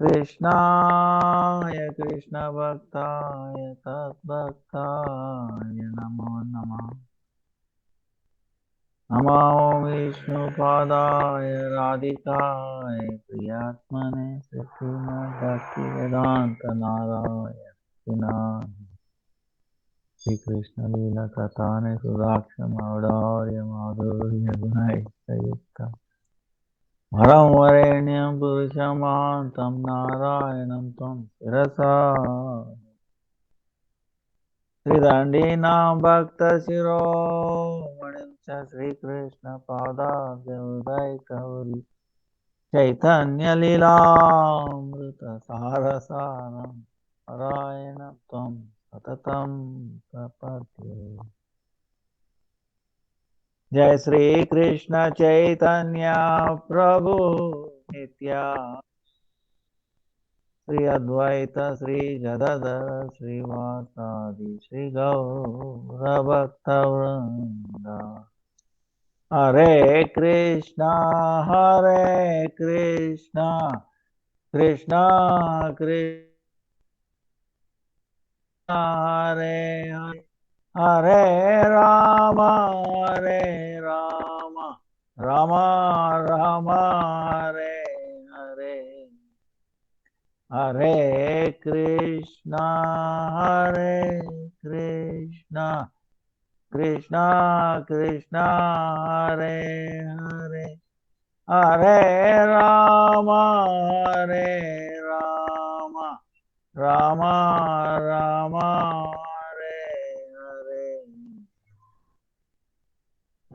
कृष्णाय कृष्णभक्ताय तद्भक्ताय नमो नमः। नमो विष्णुपादाय राधिकाय प्रियात्मने श्रीमद्भक्तिवेदान्त नारायण श्री कृष्ण लीला कथाने सुदाक्षमावदार्य माधुर्य गुणै संयुक्त वरं वरेण्यं पुरुषमान्तं नारायणं त्वं शिरसा श्रीदण्डीनां भक्तशिरोमणिं च श्रीकृष्णपादाब्जोदयगौरी चैतन्यलीलामृतसारसारं नारायणं त्वं सततं प्रपद्ये। जय श्री कृष्ण चैतन्य प्रभु नित्यानंद श्री अद्वैत श्री गदाधर श्रीवासादि श्री गौरभक्तवृंद। हरे कृष्णा कृष्णा कृष्णा हरे हरे हरे राम राम राम हरे हरे कृष्णा कृष्णा कृष्णा कृष्णा हरे हरे हरे राम राम राम हरे।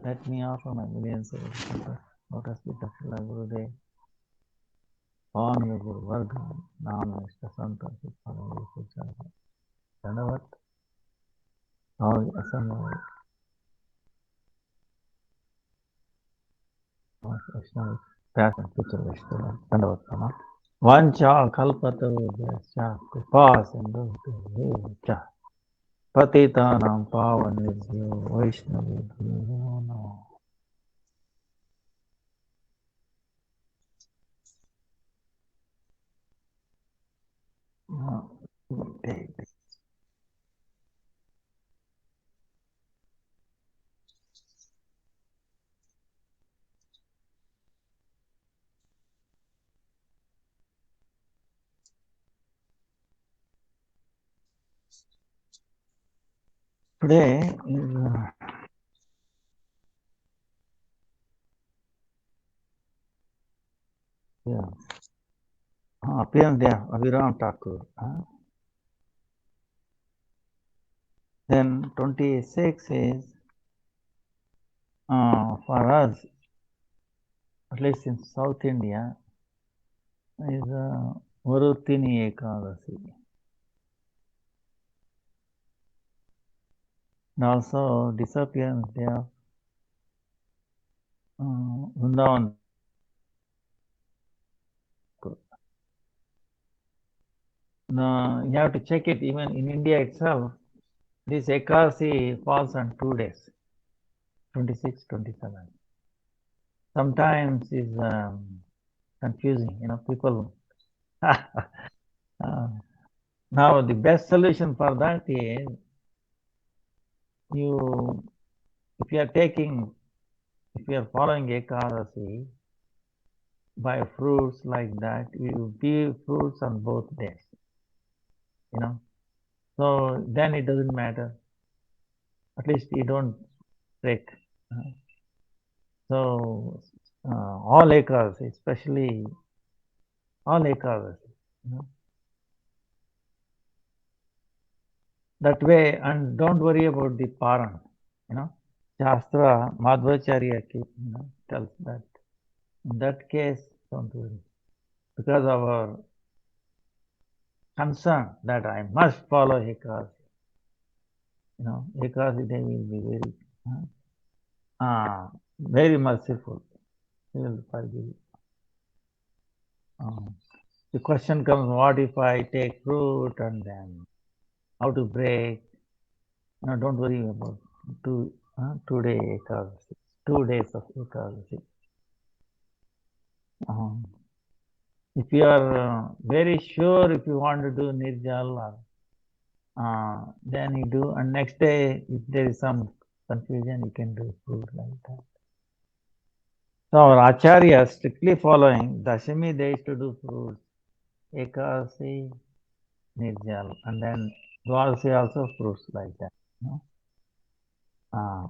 Let me offer my millions of lotus feet of Gurudev, Honorable Guru Varga, Nama Ishta Santa, Siddhana Vichara, Dandavat, all assembled Vaishnavas, past and future Vaishnavas, Dandavat Sama. Vancha kalpatarubhyasya kripa sindhubhya patitanam pavanebhyo Vaishnavebhyo namo. Today is appearance day of Abhiram Thakur. Then 26 is for us, at least in South India, is Marutini Ekadasi. And also disappearance day of Vrindavan. Now, you have to check it even in India itself. This Ekadasi falls on 2 days, 26, 27. Sometimes is confusing, people. Now, the best solution for that is if you are following Ekadasi by fruits like that, you give fruits on both days, So then it doesn't matter. At least you don't break. So all Ekadasi, especially all Ekadasi, that way, and don't worry about the Paran, Shastra, Madhvacharya tells that. In that case, don't worry. Because of our concern that I must follow Ekadasi. Ekadasi day will be very merciful. He will forgive you. The question comes, what if I take fruit and then how to break? Don't worry about 2 day Ekadasi, 2 days of Ekadasi. If you are very sure if you want to do Nirjal, then you do, and next day, if there is some confusion, you can do fruit like that. So our Acharya strictly following Dashami, they used to do fruits, Ekadasi, Nirjal, and then Dwadasi also fruits like that. You know?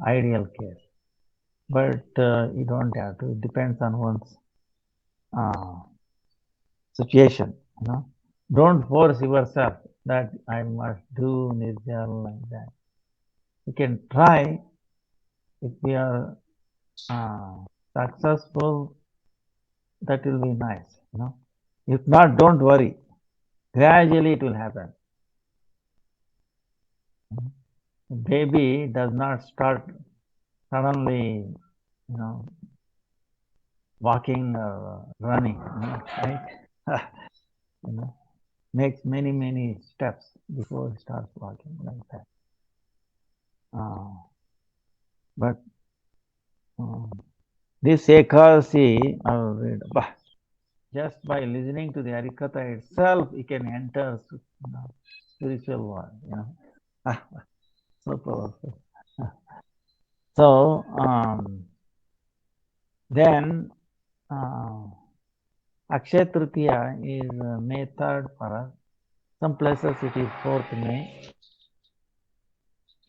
Ideal case. But you don't have to. It depends on one's situation. You know, don't force yourself that I must do Nirjal like that. You can try. If we are successful, that will be nice. You know, if not, don't worry. Gradually, it will happen. Baby does not start suddenly, you know, walking or running, right? You know, makes many steps before it starts walking like that. But this Ekadasi, just by listening to the Harikatha itself, you can enter spiritual world. You know, so powerful. So then Akshaya Tritiya is May 3rd for us. Some places it is 4th May.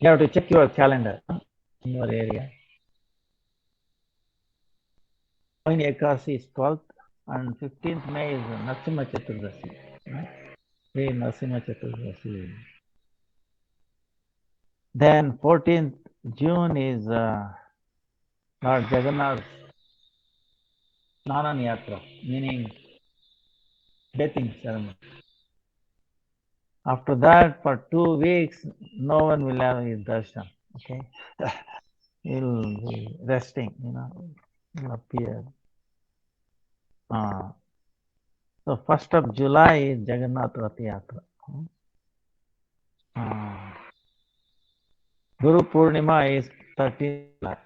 You have to check your calendar in your area. When Ekadasi is 12th and 15th May is Narasimha Chaturdasi. Sri Narasimha Chaturdasi. Then 14th June is Lord Jagannath Snanan Yatra, meaning bathing ceremony. After that, for 2 weeks, no one will have his darshan. Okay, he'll be resting. You know, he'll appear. So 1st of July is Jagannath Rath Yatra. Guru Purnima is 13th July.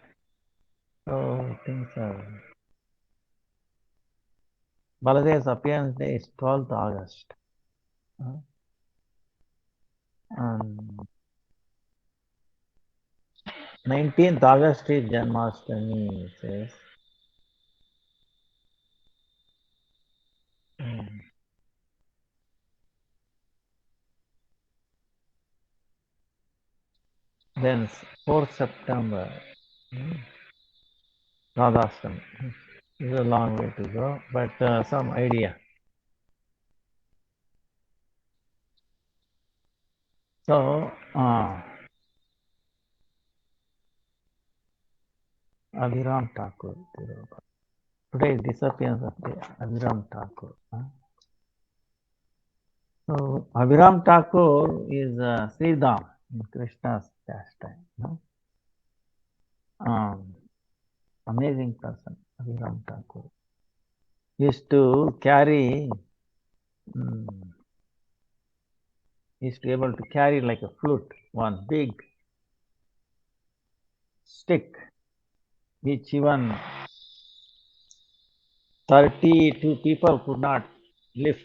So things are. Baladev's appearance day is 12th August. And 19th August is Janmashtami, it says. Then 4th September, Radhashtami. It's a long way to go, but some idea. So, Abhiram Thakur. Today is disappearance of the Abhiram Thakur. So, Abhiram Thakur is Sridham in Krishna's pastime. Amazing person, Abhiram Thakur. Used to carry, used to be able to carry like a flute, one big stick, which even 32 people could not lift.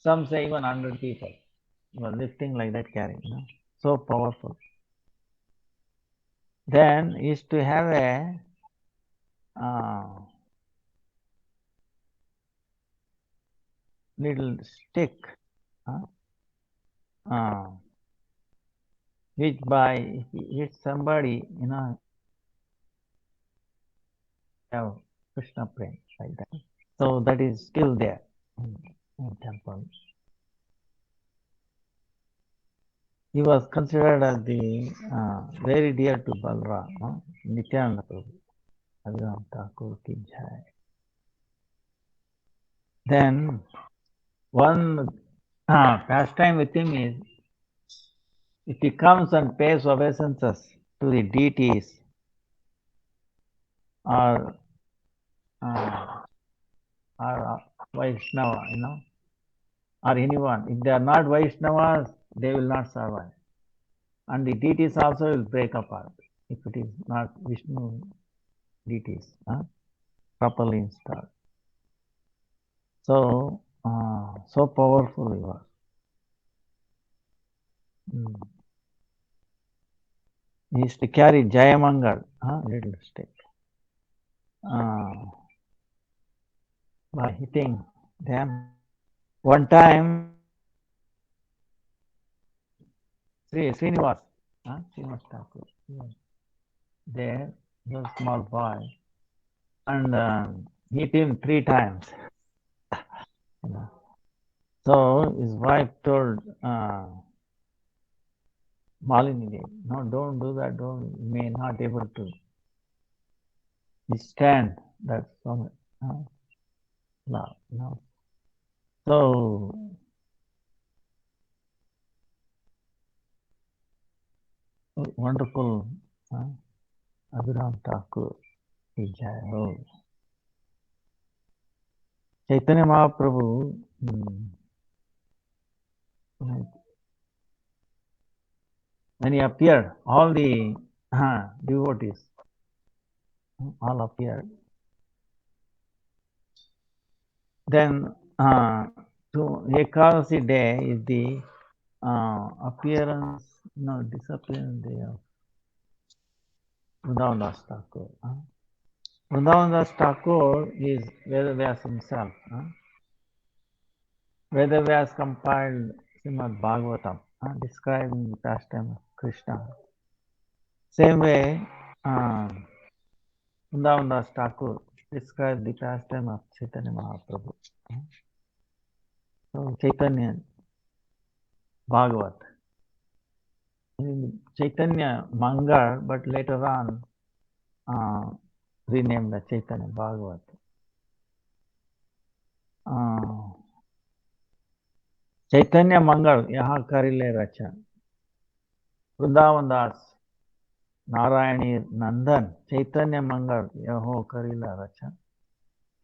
Some say even 100 people were lifting like that, carrying. So powerful. Then used to have a little stick, which by if he hits somebody, have Krishna praying like that. So that is still there in temple. He was considered as the very dear to Balram, Nityananda Prabhu, Abhiram Thakur ki jai. Then one pastime with him is, if he comes and pays obeisances to the deities or Vaishnava, or anyone, if they are not Vaishnavas, they will not survive. And the deities also will break apart if it is not Vishnu deities properly installed. So, so powerful he was. He used to carry Jayamangal, little stick, by hitting them. One time, Srinivas, Srinivas Thakur, there, he was a small boy, and hit him 3 times. You know. So his wife told Malini, no, don't do that, don't, you may not able to stand that so love, no. So wonderful, Abhiram Thakur, oh. Chaitanya Mahaprabhu, when he appeared, all the devotees all appeared. Then to Ekadasi day is the appearance, no, disappearance day of Vrindavan Das Thakur. Vrindavan Das Thakur is Vedavyas himself. Vedavyas compiled Srimad Bhagavatam, describing the pastime of Krishna. Same way, Vrindavan Das Thakur described the pastime of Chaitanya Mahaprabhu. So Chaitanya Bhagavat. Chaitanya Mangal, but later on renamed the Chaitanya Bhagavat. Chaitanya Mangal, yaha karile racha. Vrindavan Das, Narayani Nandan, Chaitanya Mangal, yaho karila racha.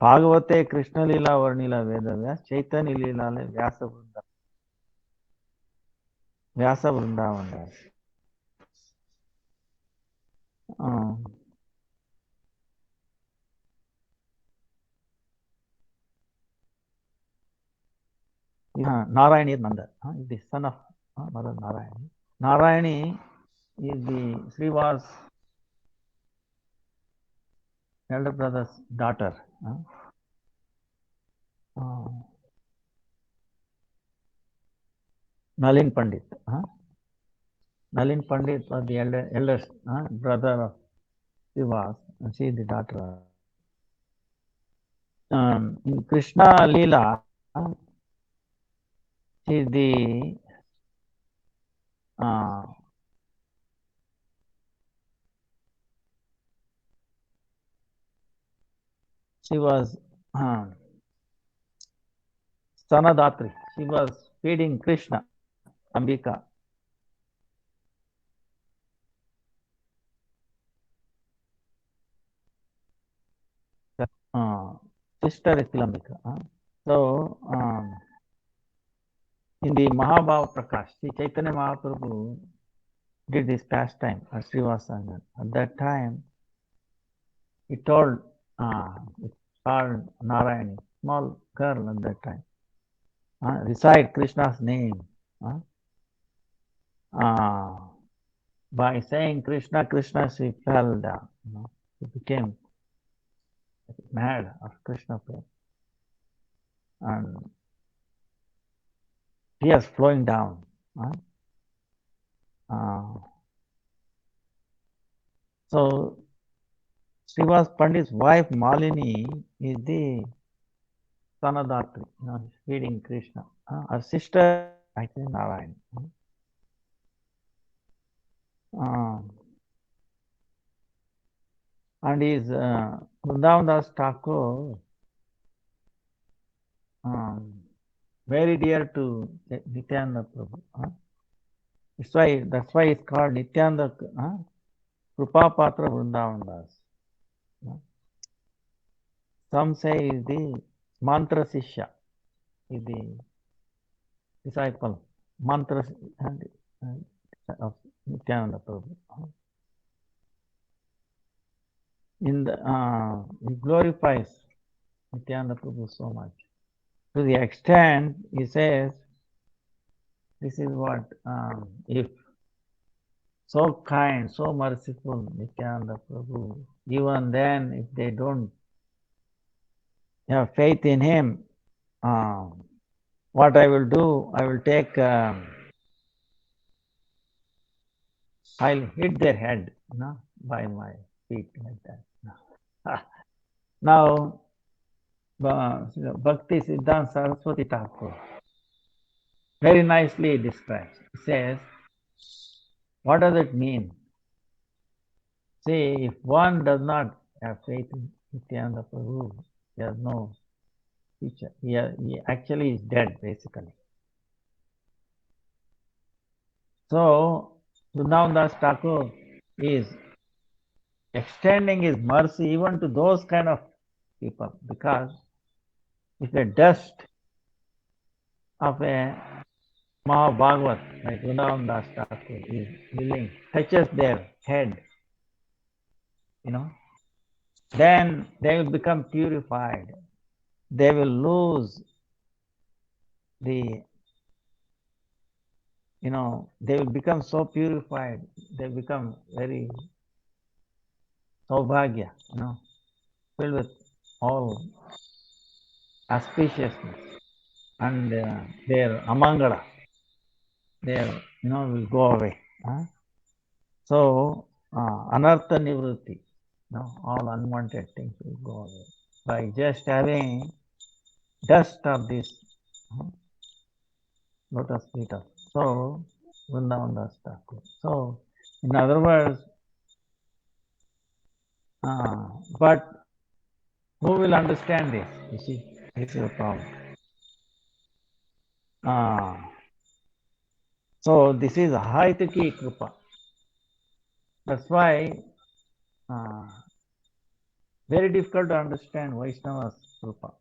Bhagavate Krishna Lila Varnila Vedavyas, Chaitanya Lila Vyasa Vrindavan. Vyasa Vrindavan Das. Narayani Nanda, the son of Mother Narayani. Narayani is the Srivas elder brother's daughter. Nalin Pandit. Nalin Pandit was the eldest brother of Srivas, and she is the daughter. In Krishna Leela, she is the she was Stanadatri. She was feeding Krishna, Ambika. Sister is Kilambika. So, in the Mahabhava Prakash, Sri Chaitanya Mahaprabhu did this pastime at Srivasanga. At that time, he told, it's called Narayani, small girl at that time, recite Krishna's name. By saying Krishna, Krishna, she fell down. She became mad of Krishna prema. And tears flowing down. So, Srivas Pandit's wife Malini is the Stanadatri, feeding Krishna. Her sister, actually Narayani. And is Vrindavan Das Thakur, very dear to Nityananda Prabhu. That's why it's called Nityananda Krupa Patra Vrindavan Das. Some say is the Mantra Sishya, is the disciple, Mantra of Nityananda Prabhu. He glorifies Nityananda Prabhu so much. To the extent, he says, this is what, if so kind, so merciful, Nityananda Prabhu, even then, if they don't have faith in him, what I will do, I will take, I'll hit their head, by my feet like that. Now, Bhakti Siddhanta Saraswati Thakur very nicely describes. He says, what does it mean? See, if one does not have faith in Nityananda Prabhu, he has no future. He actually is dead, basically. So, Vrindavan Das Thakur is extending his mercy even to those kind of people, because if the dust of a Mahabhagavat, like Vrindavan Das Thakur, is willing, touches their head, then they will become purified. They will lose the, they will become so purified, they become very saubhagya, filled with all auspiciousness, and their amangala, their, will go away. So, anartha nivrutti, all unwanted things will go away by just having dust of this lotus feet of. So, Vrindavan Das Thakur. So, in other words, but who will understand this? You see, this is a problem. So, this is Haitaki Kripa. That's why very difficult to understand Vaishnava's Kripa,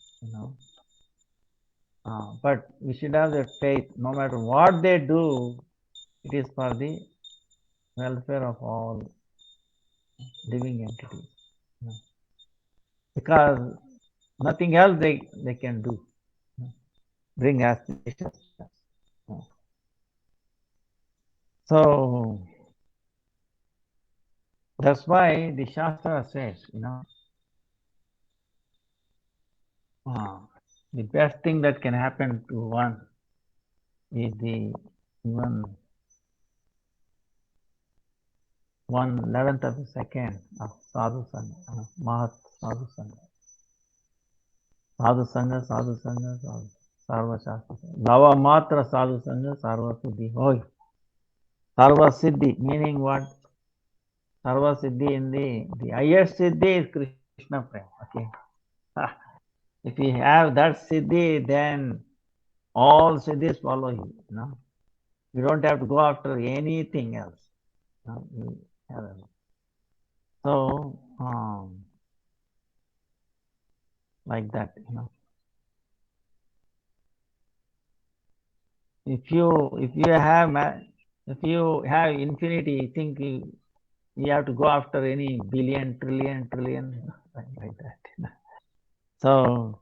but we should have that faith. No matter what they do, it is for the welfare of all living entities. Because nothing else they can do. Bring aspirations. So that's why the Shastra says, the best thing that can happen to one is the even 1/11th of a second of sadhu sangha, mahat sadhu sangha. Sadhu sangha, sadhu sangha, sadhu sarva shastra. Bhava matra sadhu sangha, sarva siddhi. Oh, sarva siddhi, meaning what? Sarva siddhi in the highest siddhi is Krishna prema. Okay. If you have that siddhi, then all siddhis follow you. You don't have to go after anything else. So, like that, If you have infinity, you think you have to go after any billion, trillion, like that. So,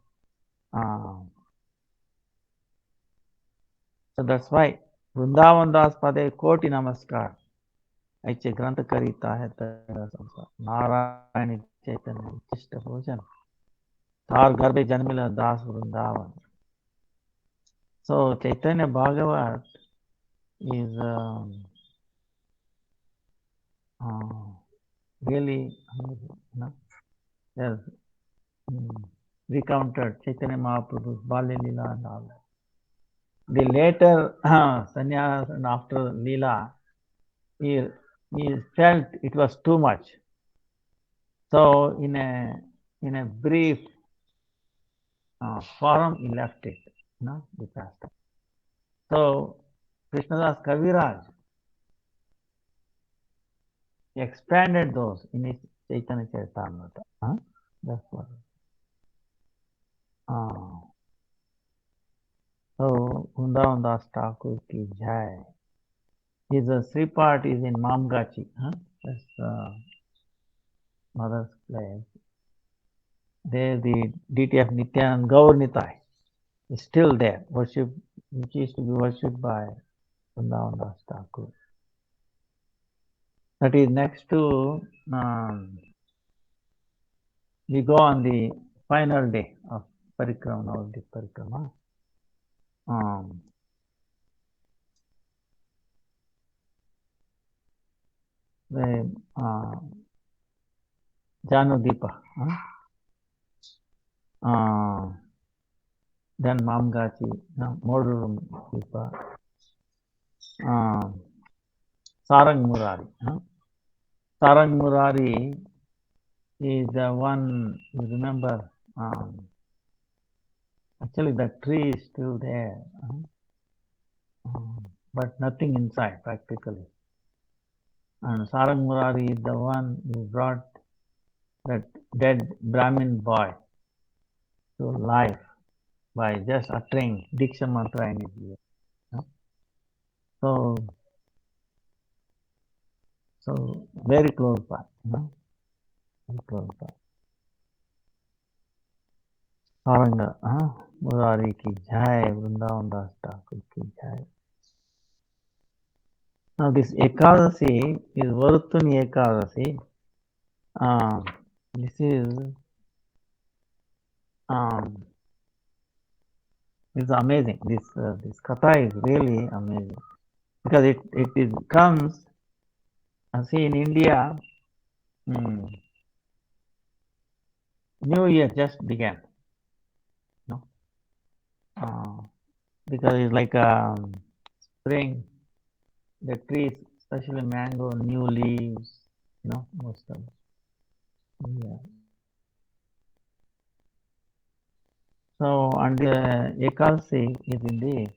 so that's why Vrindavan Das Pade Koti Namaskar. ऐसे ग्रंथ करीता है तेरा संसार नारायण चैतन्य विशिष्ट भोजन तार गर्भे जन्मिला दास Vrindavan. So Chaitanya Bhagavat is really has recounted Chaitanya Mahaprabhu's Balya Leela and all that. The later sannyas and after Leela, he felt it was too much. So in a brief forum, he left it, the pastime. So Krishnadas Kaviraj expanded those in his Chaitanya Charitamrita. That's what. So Vrindavan Das Thakur ki jai. His Sripad is in Mamgachi. That's mother's place. There the deity of Nityanand Gaur Nitai. is still there, worship, which is to be worshipped by Vrindavan Das Thakur. That is next to, we go on the final day of Parikrama, Navadvip Parikrama. The Janudipa, then Mamgachi, Modurum Dipa, Sarang Murari. Sarang Murari is the one, you remember, actually the tree is still there, but nothing inside practically. And Sarang Murari is the one who brought that dead Brahmin boy to life by just uttering Diksha mantra in his ear. So very close by. Very close by. Saranga, Murari ki jai, Vrindavan Das Thakur ki jai. Now this Ekadasi is Varutuni Ekadasi. This is it's amazing. This katha is really amazing because it comes. See, in India, New Year just began. Because it's like spring, the trees, especially mango, new leaves, most of them. Yeah. So, and the Ekadasi is in the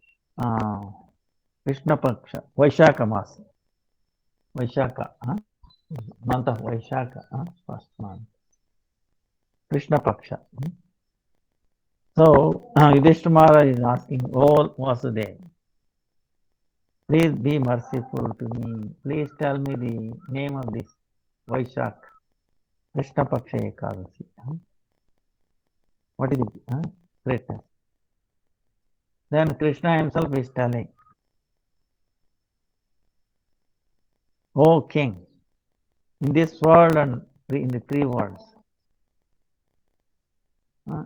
Krishna Paksha, Vaishaka Masa. Vaishaka, month of Vaishaka, first month. Krishna Paksha. So, Yudhishthira is asking, "Oh, Vasudeva, please be merciful to me. Please tell me the name of this Vaishak, Krishna Paksha Ekadasi. What is it? Greatness." Then Krishna himself is telling, "O king, in this world and in the three worlds,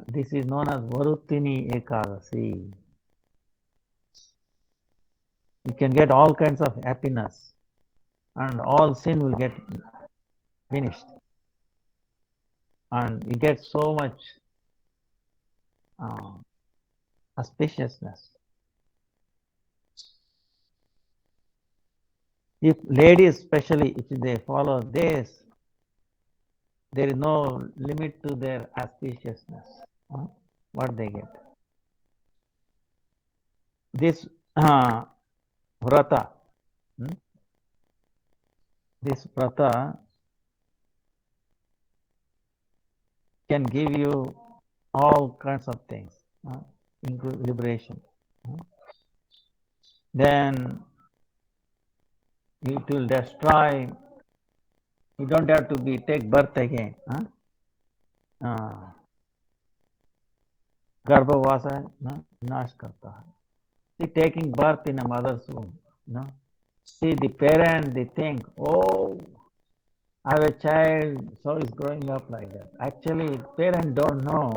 this is known as Varutini Ekadasi. You can get all kinds of happiness and all sin will get finished. And you get so much auspiciousness. If ladies especially, if they follow this, there is no limit to their auspiciousness, what they get. This vrata, can give you all kinds of things, including liberation. Then it will destroy. You don't have to take birth again. Garbhavasa nash karta hai. See, taking birth in a mother's womb. See, the parent, they think, "Oh, I have a child, so he's growing up like that." Actually, parents don't know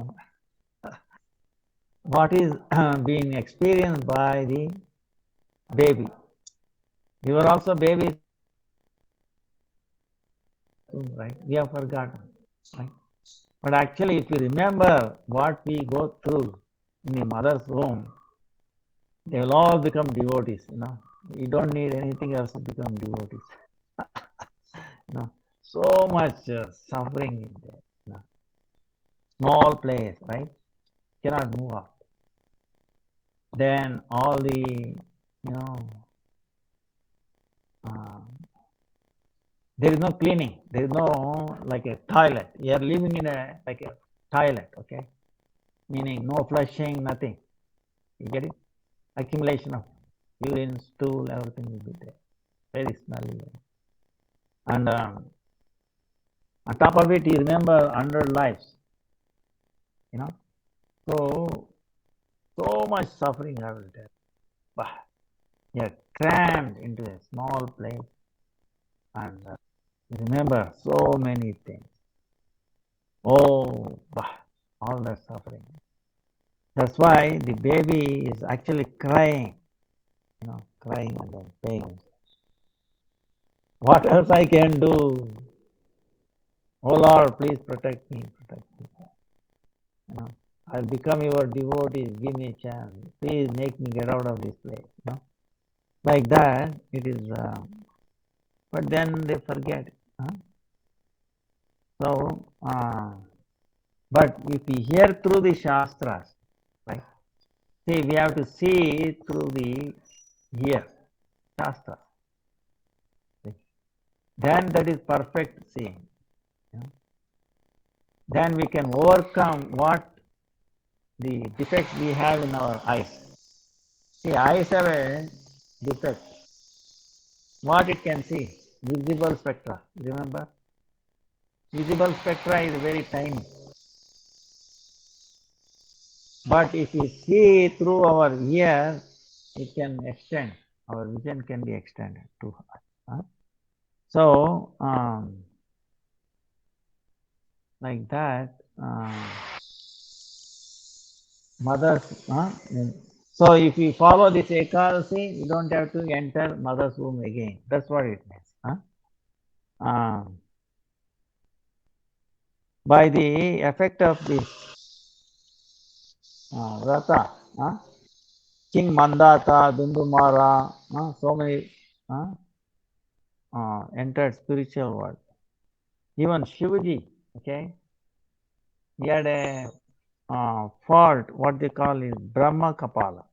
what is being experienced by the baby. You are also babies, right? We have forgotten, right? But actually, if you remember what we go through in the mother's womb, they will all become devotees. You don't need anything else to become devotees. So much suffering in there. Small place, right? Cannot move up. Then all the, there is no cleaning. There is no like a toilet. You are living in a toilet, okay? Meaning no flushing, nothing. You get it? Accumulation of urine, stool, everything will be there. Very smelly. And on top of it, you remember 100 lives. So So much suffering I will tell. Bah, you're crammed into a small place and remember so many things. Oh, bah, all that suffering. That's why the baby is actually crying, crying and then pain. What else I can do? Oh Lord, please protect me, protect me. You know, I'll become your devotee. Give me a chance. Please make me get out of this place. Like that, it is. But then they forget. Huh? So, but if we hear through the shastras, right? See, we have to see through the ear, shastra. Then that is perfect seeing. Then we can overcome what the defect we have in our eyes. See, eyes have a defect. What it can see? Visible spectra. Remember? Visible spectra is very tiny. But if we see through our ear, it can extend. Our vision can be extended to us. So, like that, mothers. So, if you follow this Ekadasi, you don't have to enter mother's womb again. That's what it means. By the effect of this Vrata, King Mandata, Dundumara, so many entered spiritual world. Even Shivaji, okay, he had a fault, what they call is Brahma Kapala,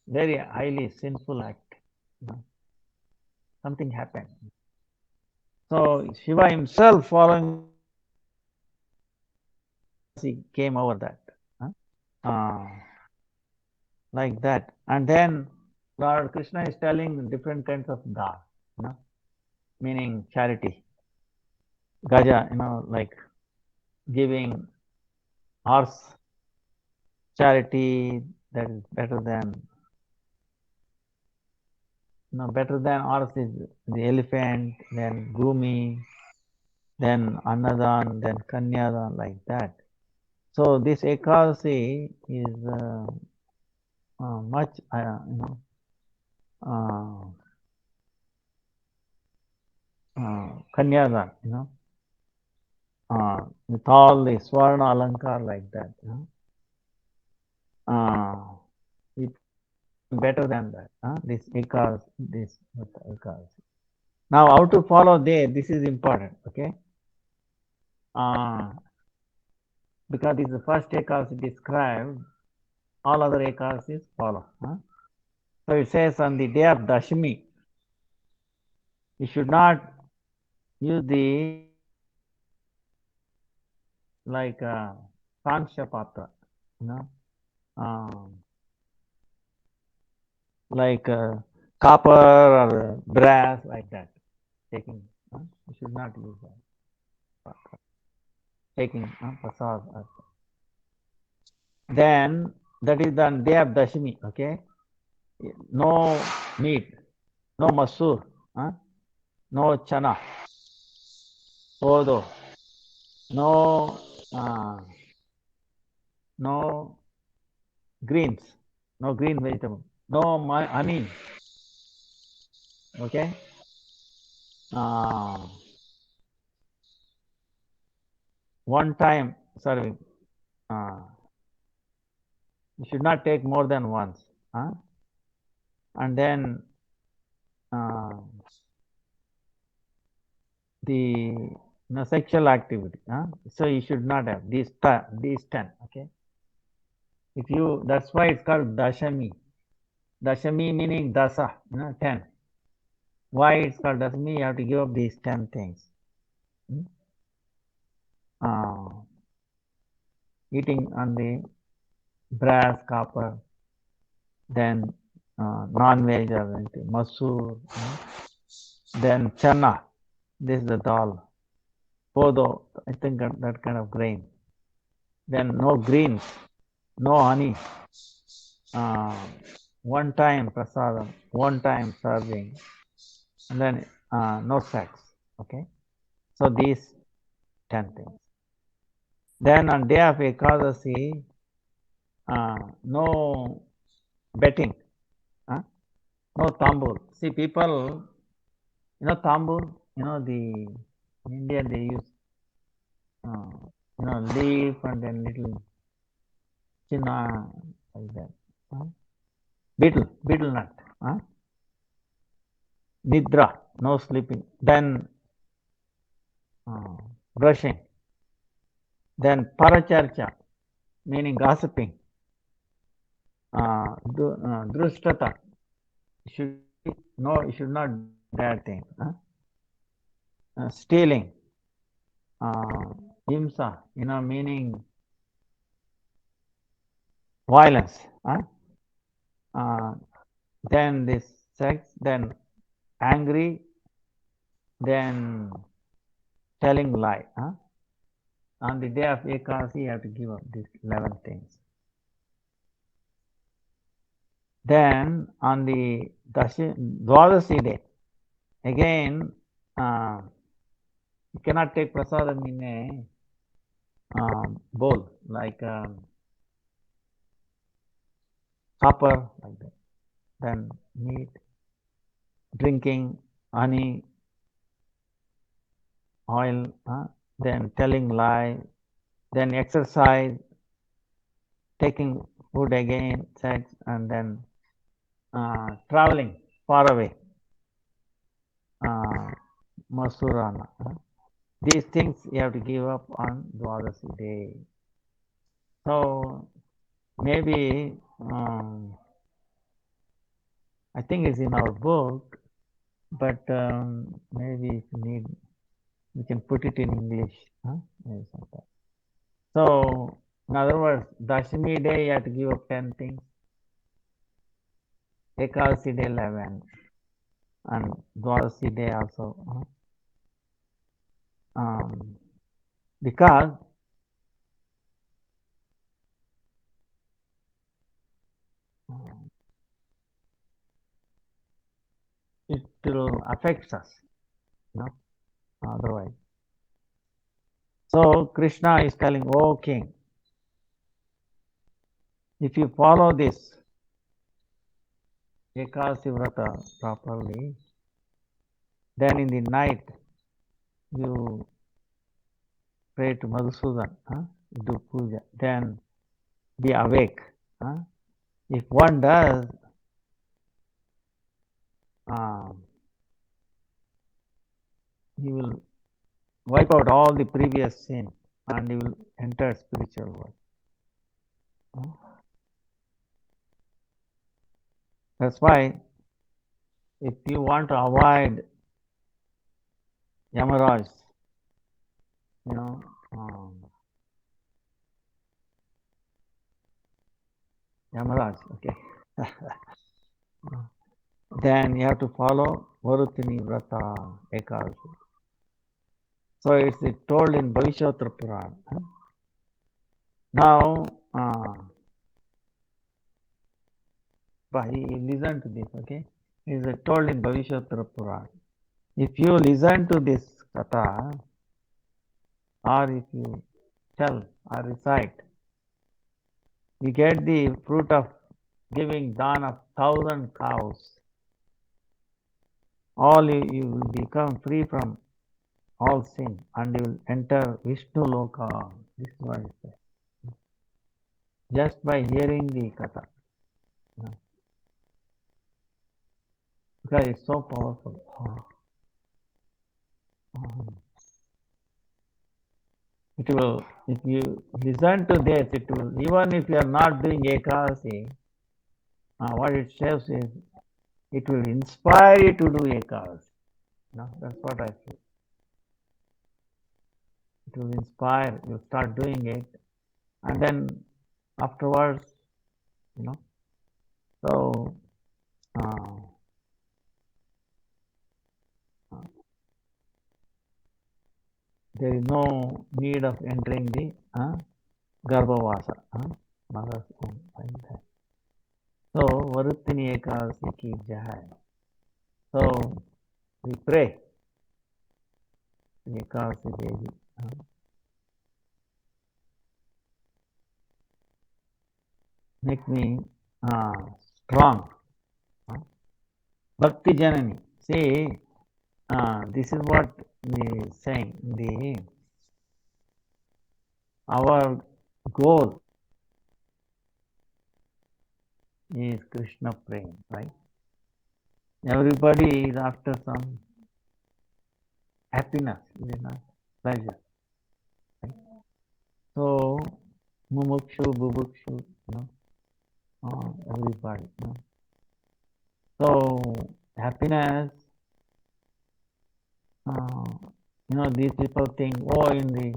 very highly sinful act. Something happened. So Shiva himself, following, he came over that. Like that. And then Lord Krishna is telling different kinds of dal, meaning charity. Gaja, like giving horse charity, that is better than, better than horse is the elephant, then Gumi, then Annadan, then Kanyadan, like that. So this Ekadasi is much, Kanyadan, with all the Swarna Alankar like that. It's better than that. This Ekadasi. Now, how to follow this is important, okay? Because this is the first Ekadasi described, all other Ekadasis follow. So it says on the day of Dashami, you should not use the like Sanksha Patra, like copper or brass, like that. Taking, you should not use that. Taking prasad. Then that is the day of Dashami, okay? No meat, no masoor, no chana, podo, no no greens, no green vegetable, no honey, okay? One time serving. You should not take more than once. And then the sexual activity. So you should not have these 10. Okay. If you, that's why it's called Dashami. Dashami meaning dasa, 10. Why it's called Dashami? You have to give up these 10 things. Eating on the brass, copper, then non-veg or anything, masoor, then chana, this is the dal, podo, I think that kind of grain. Then no greens, no honey, one time prasadam, one time serving, and then no sex. Okay, so these 10 things. Then on day of Ekadasi, no betting, no tambur. See, people, tambur, in India they use, leaf and then little chinna, like that. Beetle nut. Nidra, no sleeping. Then brushing. Then paracharcha, meaning gossiping. Drushtata, you should not do that thing. Stealing. Himsa, meaning violence. Then this sex, then angry, then telling lie. On the day of Ekadasi, you have to give up these 11 things. Then on the Dwadasi day, again, you cannot take prasadam in a bowl, like copper, like that. Then meat, drinking, honey, oil, then telling lie, then exercise, taking food again, sex, and then traveling far away, Masurana. These things you have to give up on Dwadasi day. So maybe I think it's in our book, but maybe if you need, we can put it in English. Maybe sometime. So in other words, Dashami day you have to give up 10 things. Ekadasi day 11, and Dwadasi day also. Because it will affect us, otherwise. So Krishna is telling, "Oh king, if you follow this Ekadasi Vrata properly, then in the night you pray to Madhusudan, do puja, then be awake. If one does, he will wipe out all the previous sin and he will enter spiritual world. That's why if you want to avoid Yamaraj, Yamaraj, okay. Then you have to follow Varutini Vrata Ekadasi. So it's told in Bhavishyottara Purana. Now, listen to this, okay? It's told in Bhavishyottara Purana. If you listen to this katha, or if you tell or recite, you get the fruit of giving dawn of 1,000 cows. All you will become free from all sin and you will enter Vishnu Loka. This is what it says. Just by hearing the katha. Because it's so powerful. It will, if you listen to this, it will, even if you are not doing Ekadasi, what it says is, it will inspire you to do Ekadasi. That's what I feel. It will inspire, you start doing it, and then afterwards, so there is no need of entering the Garbhavasa. mother's womb, like that. So, Varutini Ekadasi ki jai. So, we pray to Ekadasi Devi. Make me strong. Bhakti Janani. See, this is what we saying. Our goal is Krishna prema, right? Everybody is after some happiness, is it not? Pleasure. Right? So, mumukshu, bubukshu, everybody. So, happiness, these people think, oh, in the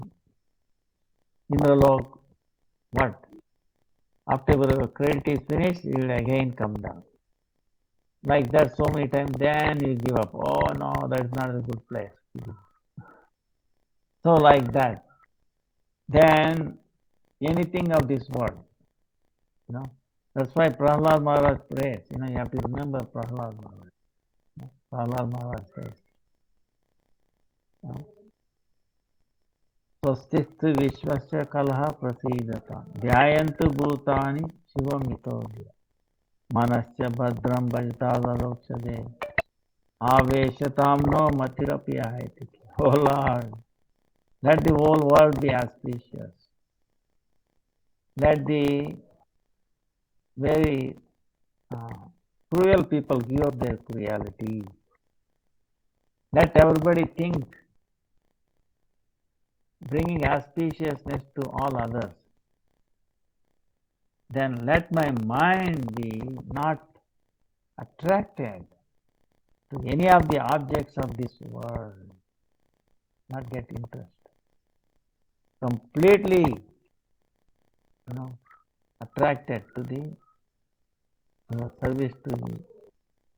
Indralok, what? After the credit is finished, you will again come down. Like that so many times, then you give up. Oh no, that's not a good place. So like that. Then anything of this world, that's why Prahlad Maharaj prays. You have to remember Prahlad Maharaj. Prahlad Maharaj says, स्वस्तिस्तु विश्वस्य कलह प्रसीदता ध्यायन्तु भूतानि शिवमितो मनस्य भद्रं भजतालोचते आवेशतां no मतिरपि आहैति. Oh Lord, let the whole world be auspicious. Let the very cruel people give up their cruelty. Let everybody think, bringing auspiciousness to all others. Then let my mind be not attracted to any of the objects of this world, not get interest. Completely, attracted to the service to you,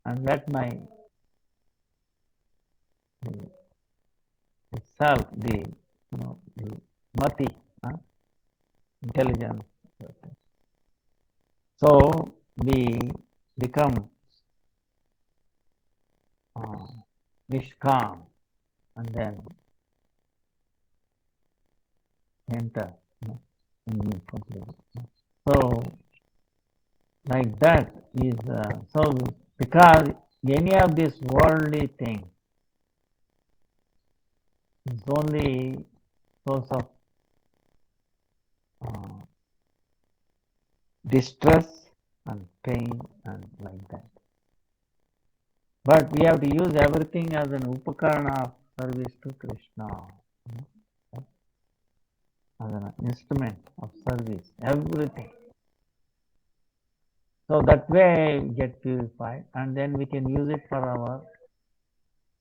and let my self, the mati, intelligence. So we become nishkam and then enter in new completely. So like that is so because any of this worldly thing is only source of distress and pain and like that. But we have to use everything as an upakarana of service to Krishna, as an instrument of service, everything. So that way we get purified, and then we can use it for our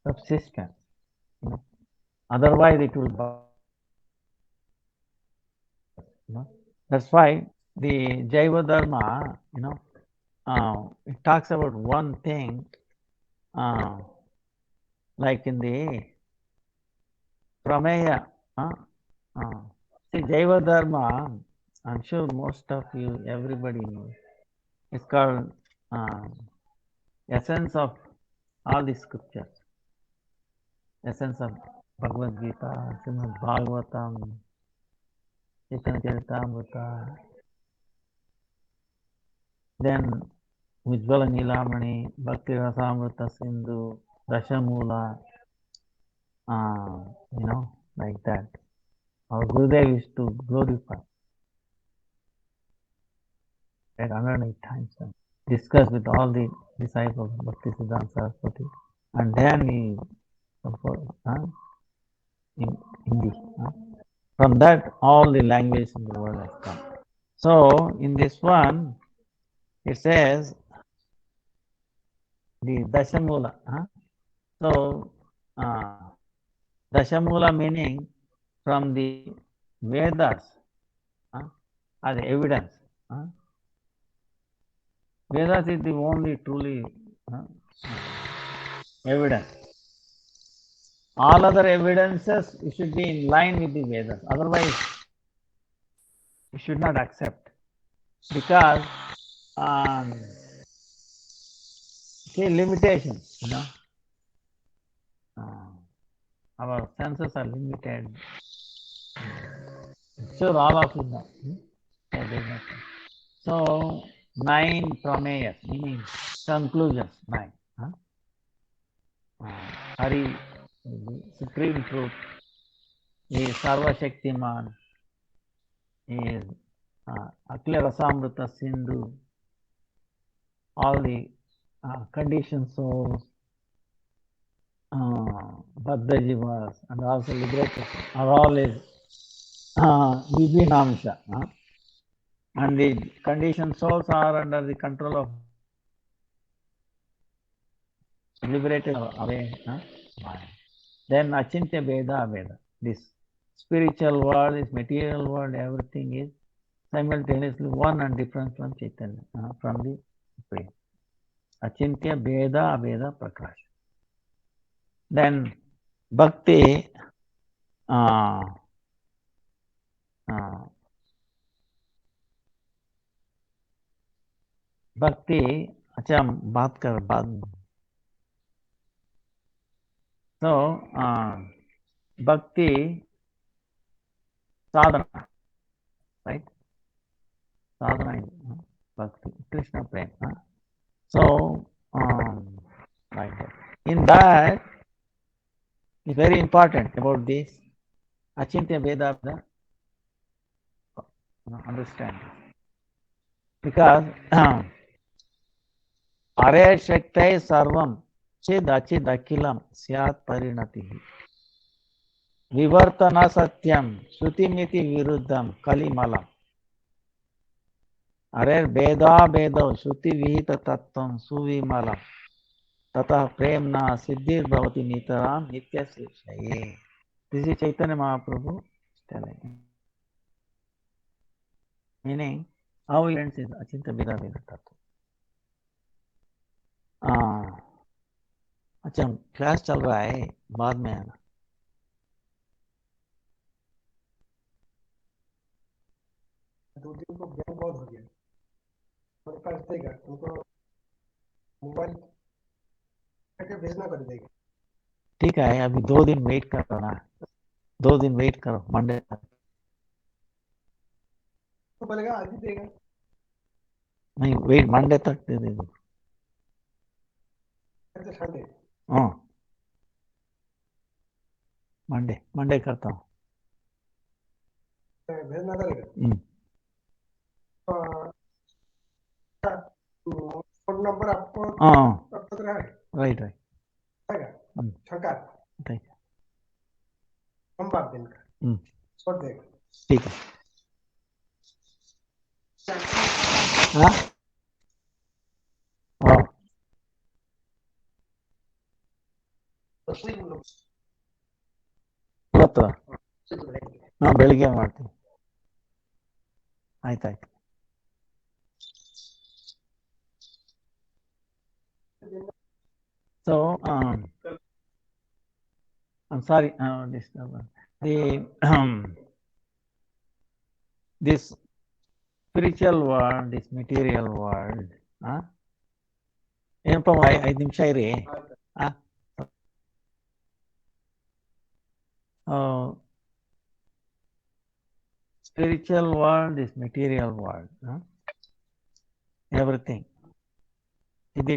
subsistence. Otherwise, it will. That's why the Jaiva Dharma, it talks about one thing, like in the Prameya. See, Jaiva Dharma, I'm sure most of you, everybody knows. It's called essence of all the scriptures. Essence of Bhagavad Gita, Srimad Bhagavatam, Chaitanya Charitamrita, then Ujjvala Nilamani, Bhakti Rasamrita Sindhu, Dashamula, like that. Our Gurudev used to glorify at 108 times and discuss with all the disciples of Bhakti Siddhanta Saraswati, and then he in Hindi. From that, all the languages in the world have come. So, in this one, it says the Dashamula. So, Dashamula meaning from the Vedas are the evidence. Vedas is the only truly evidence. All other evidences should be in line with the Vedas. Otherwise, you should not accept. because see limitations, our senses are limited. Sure, all of you know. So 9 prameyas, meaning conclusions, 9. Hari, the supreme truth, is Sarva Shaktiman, is Akila Rasamrita Sindhu, all the conditioned souls, Baddhajivas, and also liberators are all is Vibhinamsha. And the conditioned souls are under the control of liberated away. Then Achintya Veda Veda. This spiritual world, this material world, everything is simultaneously one and different from Chaitanya, from the Supreme. Achintya Veda Veda Prakash. Then Bhakti, Bhakti, अच्छा हम बात कर बाद में. So Bhakti sadhana, right? Sadhana is Bhakti, Krishna Prem. So like that. In that, it's very important about this Achintya Veda, understand. Because Are Shaktai Sarvam Chid Achid Akilam Syat Parinati Vivartana Satyam Shrutimiti Viruddham Kalimalam. Are Veda Vedo Shruti Vihita Tattvam Suvimalam Tata Premna Siddhir Bhavati Nitaram Nitya Srishaye. This is Chaitanya Mahaprabhu telling. Meaning, how he ends is Achintya Veda Veda Tattva. अच्छा class चल रहा है, बाद में आना. दो दिन को गैप बहुत हो गया, मेरे पास देगा तुमको मोबाइल करके भेजना कर देगा. ठीक है, अभी 2 दिन वेट करो ना, 2 दिन वेट करो, मंडे तक. तो बोलेगा आज ही देगा. नहीं, वेट मंडे तक दे दे. अच्छा संडे. हाँ, मंडे करता हूँ. भेजना करेगा. फोन नंबर आपको अब तक रहा है. राइट छक्का हम बात दिन का छोड़ देगा. ठीक है. हाँ ಇವತ್ತು ಬೆಳಿಗ್ಗೆ ಮಾಡ್ತೀನಿ. ಆಯ್ತಾಯ್ತು. So I'm sorry, this spiritual world, this material world, ಏನಪ್ಪ 5 ನಿಮಿಷ ಇರಿ. Spiritual world, this material world, everything. The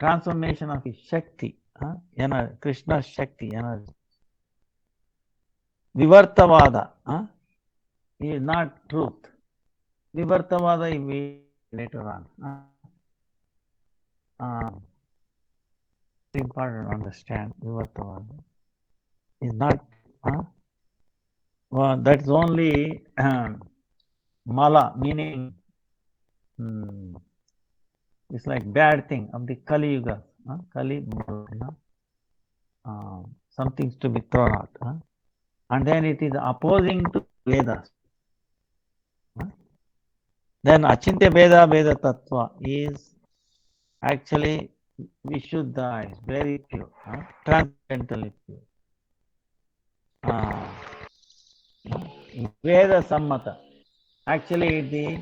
transformation of his Shakti, Krishna Shakti, energy. Vivartavada is not truth. Vivartavada is later on. It's important to understand Vivartavada is not. Well, that's only mala, meaning it's like bad thing of the Kali Yuga. Kali, some things to be thrown out. And then it is opposing to Vedas. Then Achintya Veda Veda Tattva is actually Vishuddha, is very pure, transcendentally pure. Veda Sammata, Actually, the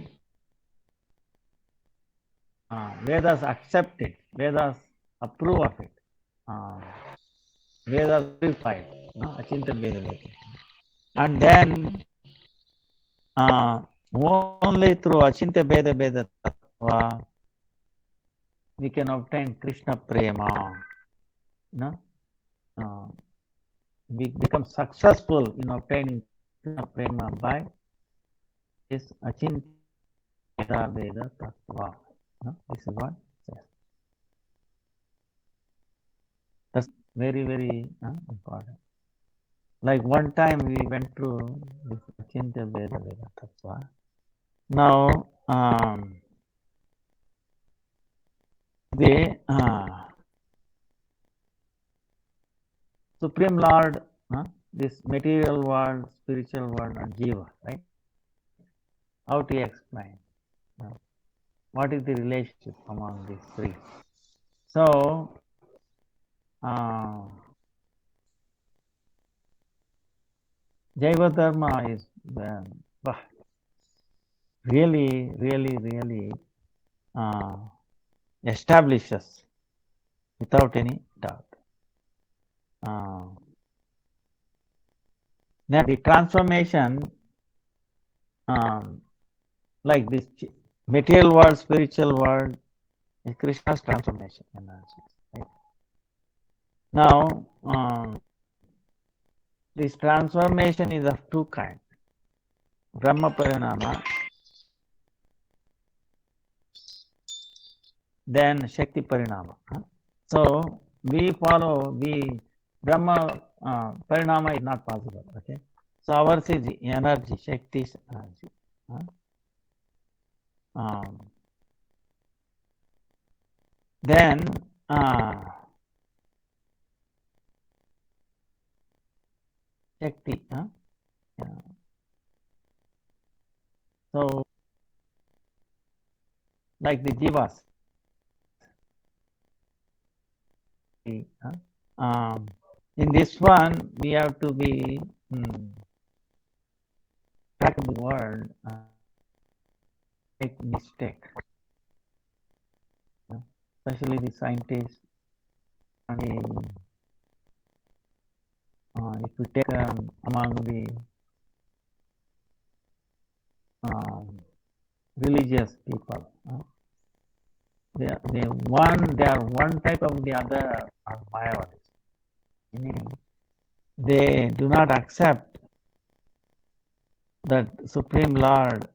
Vedas accept it, Vedas approve of it, Vedas purify it, Achinta Vedaleki. And then only through Achinta Veda Veda Tattva we can obtain Krishna Prema. We become successful in obtaining Krishna Prema by this Achinta Veda Veda Tattva. This is what it says. That's very, very important. Like one time we went through this Achinta Veda Veda Tattva. Now, the Supreme Lord, this material world, spiritual world, and Jiva, right? How to explain? What is the relationship among these three? So, Jaiva Dharma is really establishes without any doubt. Then the transformation, like this material world, spiritual world, is Krishna's transformation energy. Right? Now, this transformation is of two kinds: Brahma Parinama, then Shakti Parinama. So we follow Brahma Parinama is not possible. Okay, so ours is energy, Shakti is energy. Then Shakti. Yeah. So like the jivas. In this one, we have to be back of the world, make mistake, especially the scientists. And if you take among the religious people, they are one type of the other are Mayavadis. Meaning they do not accept that Supreme Lord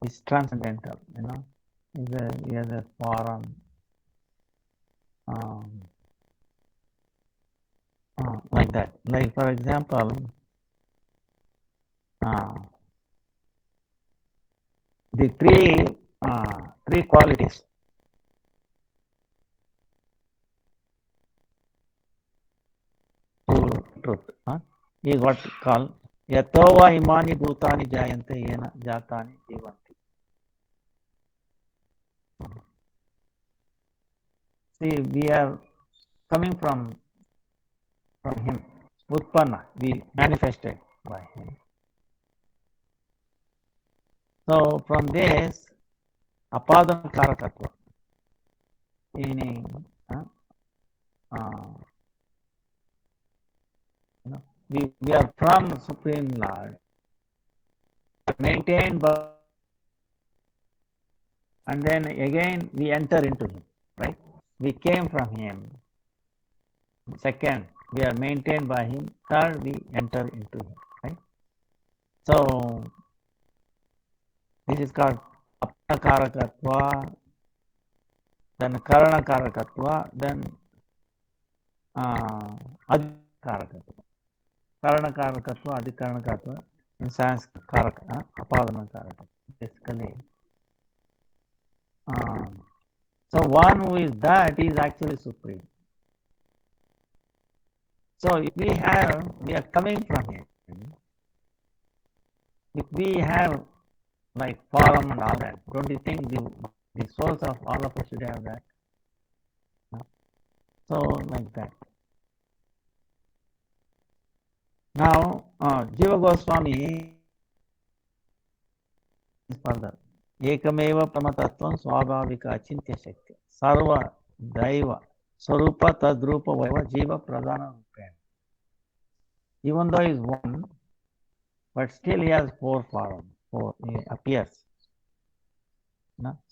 is transcendental, he has a form, like that. Like for example, the three qualities. Truth is what called Yatova imani bhutani jayante yena jatani jivanti. See, we are coming from him. Utpanna, we manifested by him. So from this, apadana karakatva, meaning we are from Supreme Lord, maintained by, and then again we enter into him, right? We came from him. Second, we are maintained by him. Third, we enter into him, right? So this is called apakarakatva, then karanakarakatva, then adhikarakatva. Karanakarakatva, adhikarakatva, in Sanskrit, karaka, apadana karaka, basically. So one who is that is actually supreme. So if we are coming from him. If we have like form and all that, don't you think the source of all of us should have that? So like that. Now, Jiva Goswami is further. Ekameva Pramatatvam Swabhavika Achintya Shakti. Sarva Daiva Sarupa Tadrupa Vaiva Jiva Pradhana Rupena. Even though he is one, but still he has four forms. He appears.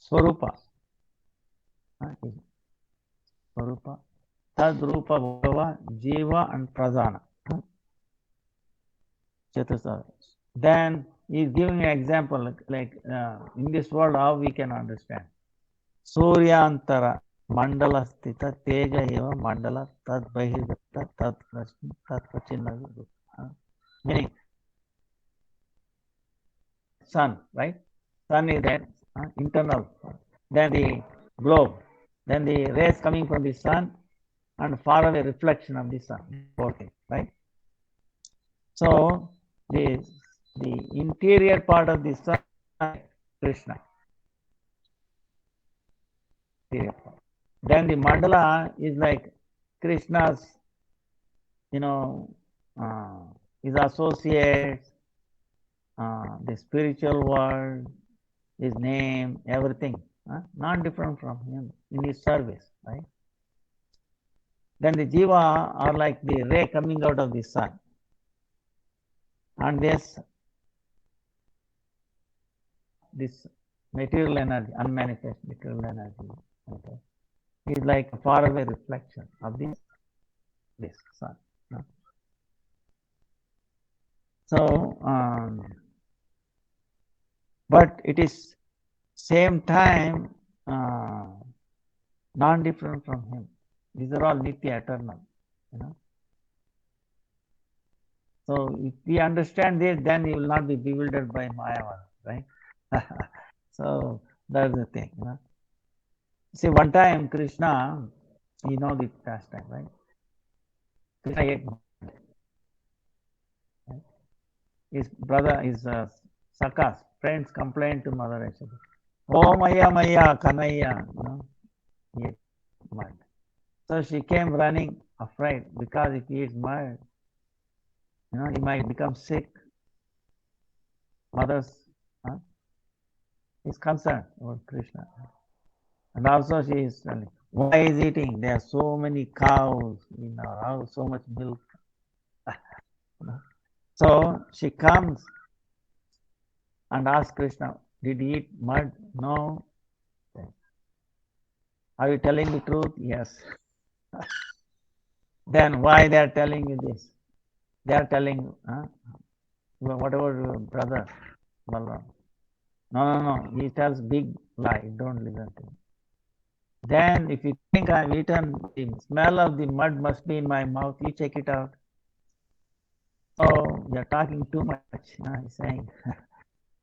Swarupa. Swarupa. Tadrupa Bhava, Jiva and Pradhana. Chatusar. Then he is giving an example like in this world how we can understand. Suryantara Mandala Sthita Teja Eva Mandala Tad Bahirgata Tad Rashmi Tad Prachinna. Meaning sun, right? Sun is there, internal. Then the globe. Then the rays coming from the sun and far away reflection of the sun. Okay, right? So the interior part of the sun is Krishna. Then the mandala is like Krishna's, his associates, the spiritual world, his name, everything, not different from him in his service, right? Then the jiva are like the ray coming out of the sun. And this material energy, unmanifest material energy, okay, is like a faraway reflection of this sun. So, but it is same time non-different from him. These are all nitya, eternal, So if we understand this, then you will not be bewildered by Mayavada, right? So that's the thing. See, one time Krishna, you know the pastime, right? Krishna ate mud. Right? His brother, his Sakas, friends complained to Mother Yashoda. Oh, Maya, Kanaya, he ate mud. So she came running, afraid, because if he eats mud, he might become sick. Mother's is concerned about Krishna. And also she is telling, why is eating? There are so many cows in our house, so much milk. So she comes and asks Krishna, did he eat mud? No. Are you telling the truth? Yes. Then why they are telling you this? They are telling, whatever brother, Balram. No. He tells big lie. Don't listen to him. Then if you think I've eaten, the smell of the mud must be in my mouth, you check it out. Oh, you're talking too much, he's saying.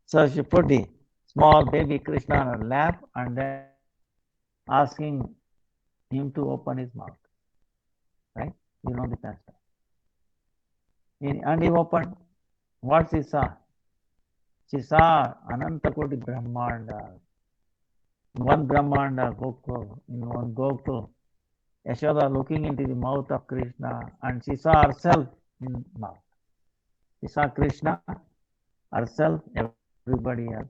So she put the small baby Krishna on her lap and then asking him to open his mouth. Right? You know the pastime. And he opened. What she saw? She saw Ananta Koti Brahmanda. One Brahmanda Gokul, in one Gokul. Yashoda looking into the mouth of Krishna and she saw herself in the mouth. She saw Krishna, herself, everybody else.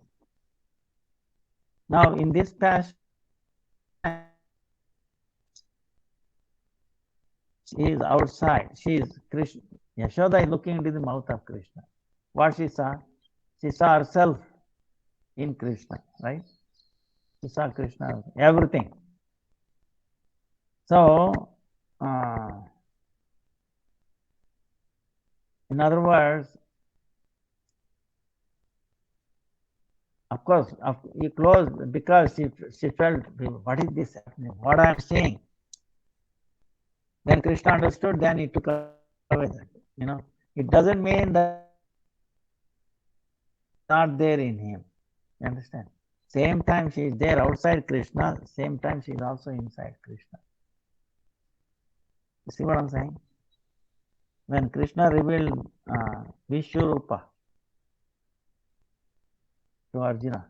Now in this past, she is outside. She is Krishna. Yashoda is looking into the mouth of Krishna. What she saw? She saw herself in Krishna, right? She saw Krishna, everything. So, in other words, of course, he closed because she felt, what is this happening? What I am seeing? Then Krishna understood, then he took away that. It doesn't mean that not there in him. You understand? Same time she is there outside Krishna, same time she is also inside Krishna. You see what I'm saying? When Krishna revealed Vishwarupa to Arjuna,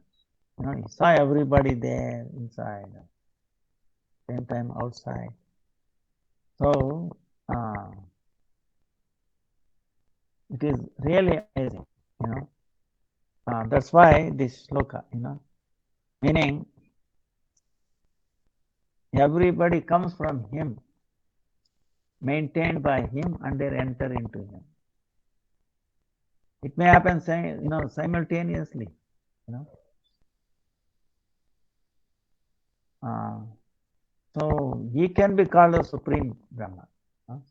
he saw everybody there inside, same time outside. So, It is really amazing, you know. That's why this shloka, you know, meaning everybody comes from him, maintained by him, and they enter into him. It may happen, you know, simultaneously, you know. So he can be called a supreme Brahma,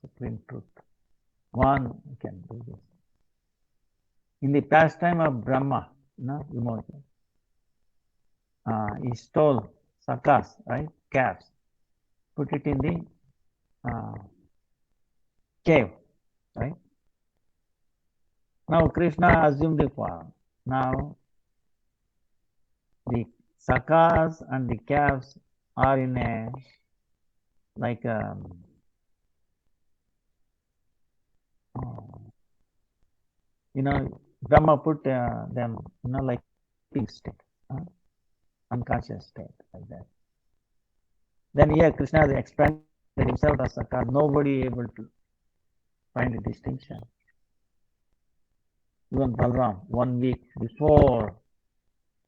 supreme truth. One can do this. In the pastime of Brahma, you know, emotion, he stole sakas, right, calves, put it in the cave, right? Now Krishna assumed the form. Now the sakas and the calves are in a like you know, Brahma put them, you know, like state, unconscious state, like that. Then here Krishna has expanded himself as Sakar. Nobody able to find a distinction. Even Balram, 1 week before,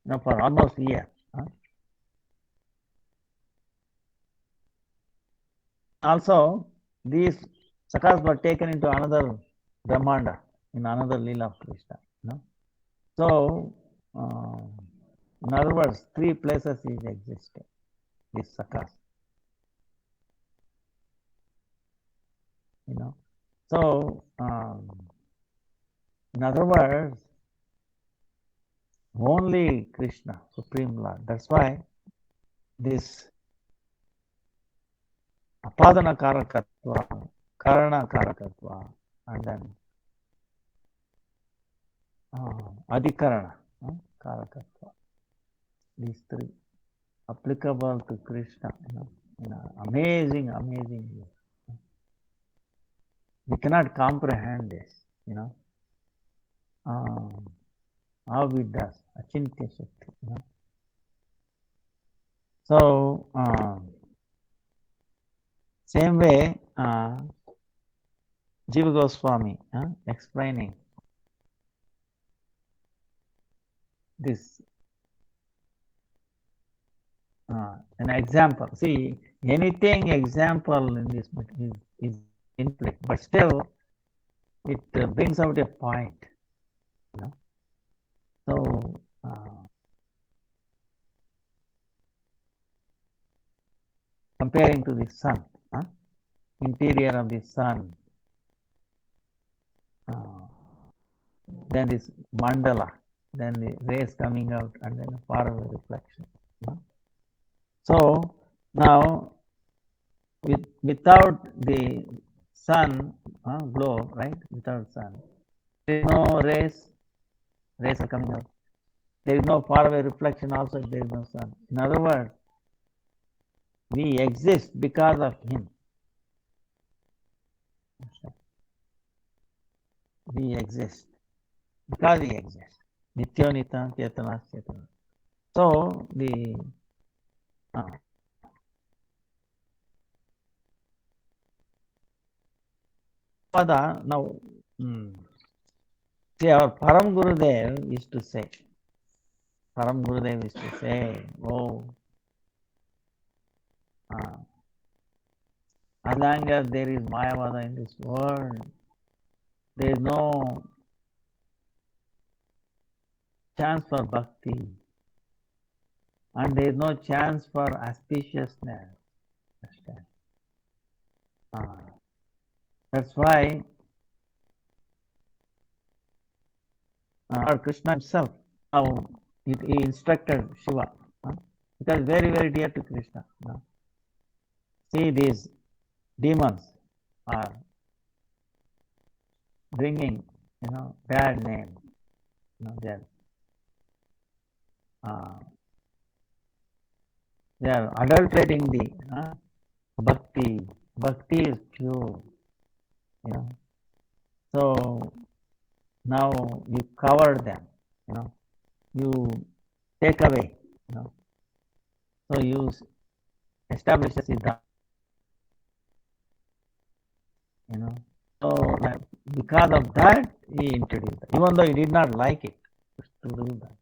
you know, for almost a year. Also, these Sakars were taken into another Brahmanda, in another Leela of Krishna. You know? So, in other words, 3 places is existing, these Sakars. You know, so in other words, only Krishna, Supreme Lord. That's why this Apadana Karakatva, Karana Karakatva, and then Adhikarana Karakatva. These 3 applicable to Krishna. You know, amazing, amazing. We cannot comprehend this. You know, how it does. Achintya Shakti. You know? So same way, Jiva Goswami explaining this an example. See, anything example in this is in play, but still it brings out a point. You know? So comparing to the sun, interior of the sun, then this mandala, then the rays coming out, and then a faraway reflection. So now, without the sun glow, right? Without sun, there is no rays. Rays are coming out. There is no faraway reflection. Also, there is no sun. In other words, we exist because of him. We exist because he exists. Nityonita Chetana Chetana. So the Pada now see, our Param Gurudev is to say, oh, as long as there is Mayavada in this world, there is no chance for bhakti, and there is no chance for auspiciousness. That's why Lord Krishna himself, he instructed Shiva, because very, very dear to Krishna. See, these demons are bringing, bad name. They are adulterating the bhakti. Bhakti is pure. So now you cover them. You take away. So you establish a siddhanta. So because of that, he introduced that. Even though he did not like it to do that.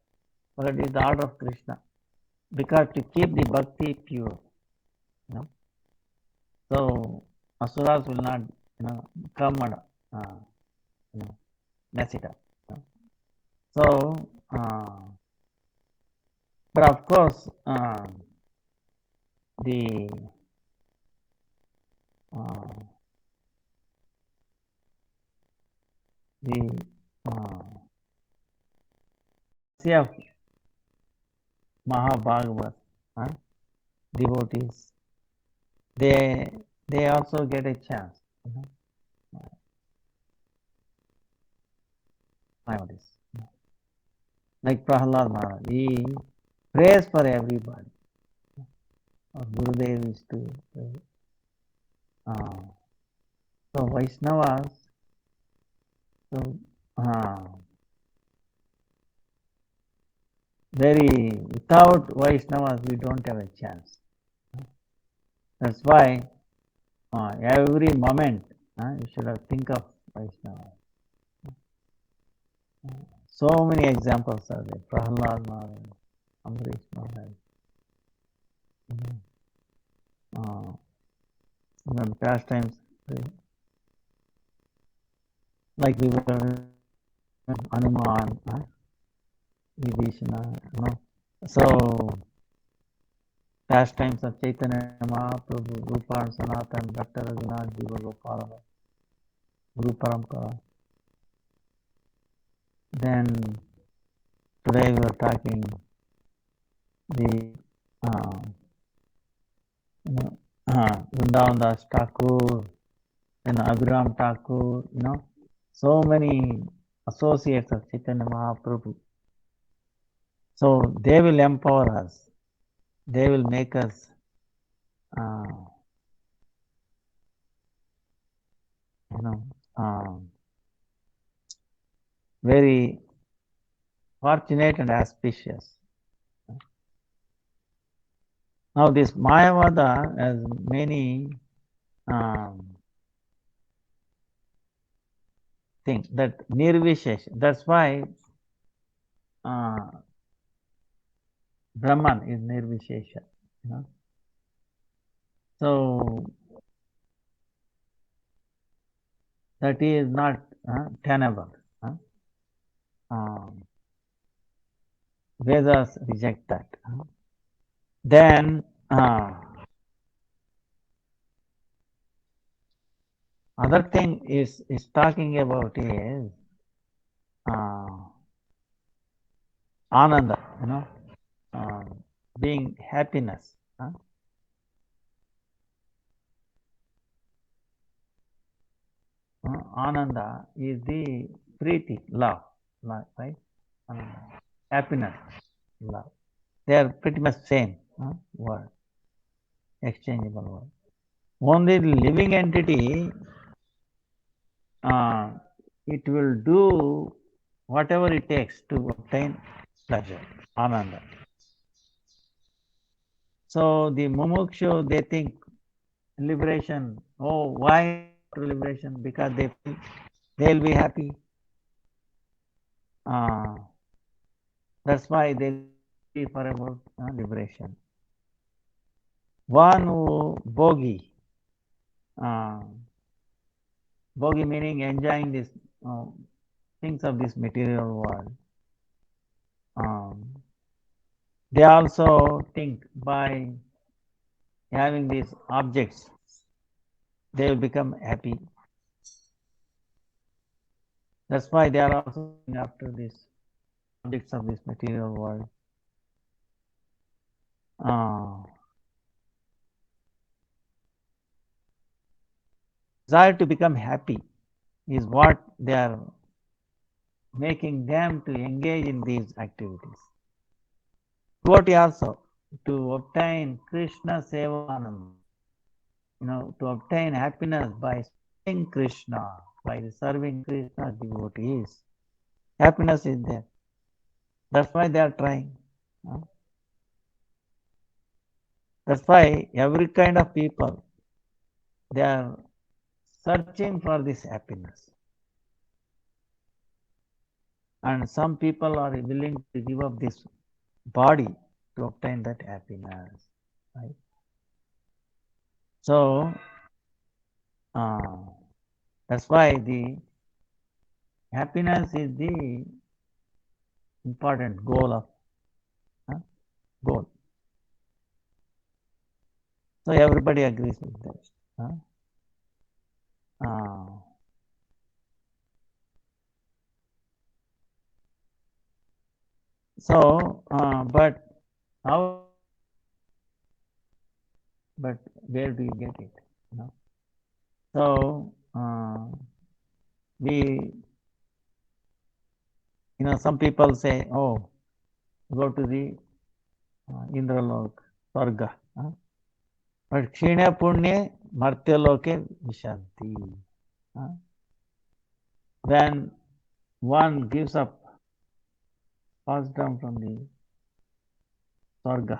But it is the order of Krishna. Because to keep the bhakti pure. You know? So asuras will not, come and mess it up. So, but of course, the of Mahabhagavat devotees, they also get a chance. Nowadays, like Prahlad Maharaj, he prays for everybody. Gurudev is to so Vaishnavas, so without Vaishnavas we don't have a chance. That's why every moment you should have think of Vaishnavas. So many examples are there. Prahlad Maharaj, Amrish Maharaj. When past times, like we were Hanuman, Vibhishana, So past times of Chaitanya Mahaprabhu, Rupa and Sanatan, Bhatta Raghunath, Jiva Gopala, Guru Parampara. Then today we are talking the Vrindavan Das Thakur and Abhiram Thakur, so many associates of Chaitanya Mahaprabhu. So they will empower us. They will make us very fortunate and auspicious. Now this Mayavada has many things, that Nirvishesh. That's why Brahman is Nirvishesha. So that is not tenable. Vedas reject that. Then other thing is talking about is Ananda, being happiness. Ananda is the Priti, love, right? Happiness, love. They are pretty much same word, exchangeable word. Only the living entity, it will do whatever it takes to obtain pleasure, Ananda. So the mumukshu, they think liberation. Oh, why liberation? Because they'll be happy. That's why they'll be for about liberation. One who bogi, bogi meaning enjoying this things of this material world. They also think by having these objects, they will become happy. That's why they are also after these objects of this material world. Desire to become happy is what they are making them to engage in these activities. Devotee also, to obtain Krishna Sevanam, to obtain happiness by serving Krishna, by serving Krishna devotees. Happiness is there. That's why they are trying. That's why every kind of people, they are searching for this happiness. And some people are willing to give up this body to obtain that happiness, right? So that's why the happiness is the important goal of goal. So everybody agrees with that. So, but how? But where do you get it? You know? So we, some people say, "Oh, go to the Indralok, Swarga." But Kshine Punye Martyaloke Vishanti. When one gives up, falls down from the Swarga,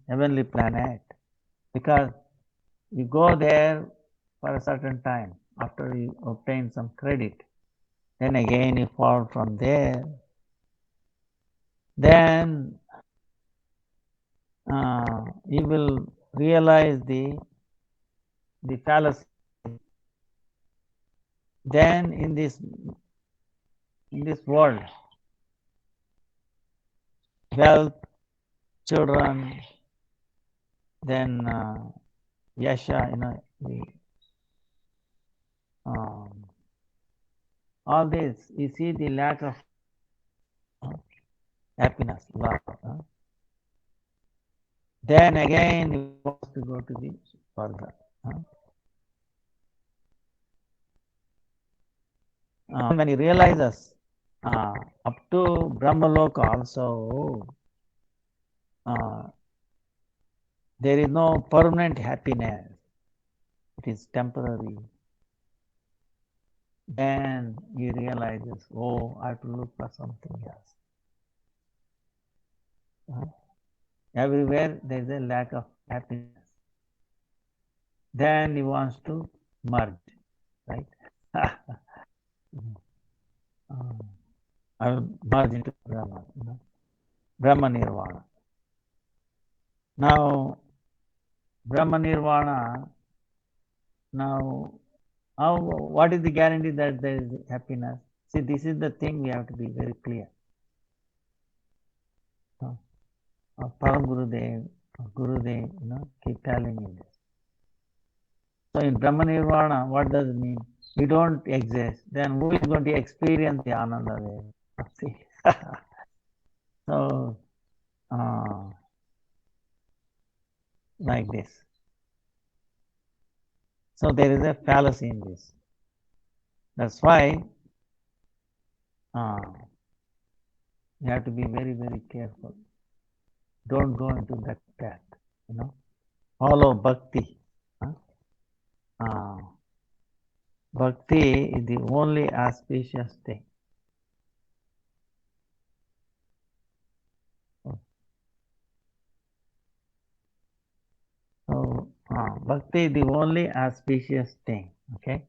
heavenly planet, because you go there for a certain time after you obtain some credit, then again you fall from there, then you will realize the fallacy. Then in this world, wealth, children, then yasha, all this, you see the lack of happiness, love. Then again you want to go to the Swarga. When he realizes up to Brahmaloka also, there is no permanent happiness. It is temporary. Then he realizes, oh, I have to look for something else. Everywhere there is a lack of happiness. Then he wants to merge, right? I will merge into Brahman, Brahma Nirvana. Now, Brahma Nirvana, what is the guarantee that there is happiness? See, this is the thing we have to be very clear. Param Gurudev, keep telling me this. So in Brahma Nirvana, what does it mean? We don't exist. Then who is going to experience the Ananda there? See? So, like this. So there is a fallacy in this. That's why you have to be very, very careful. Don't go into that path. Follow bhakti. Bhakti is the only auspicious thing. So bhakti is the only auspicious thing. Okay.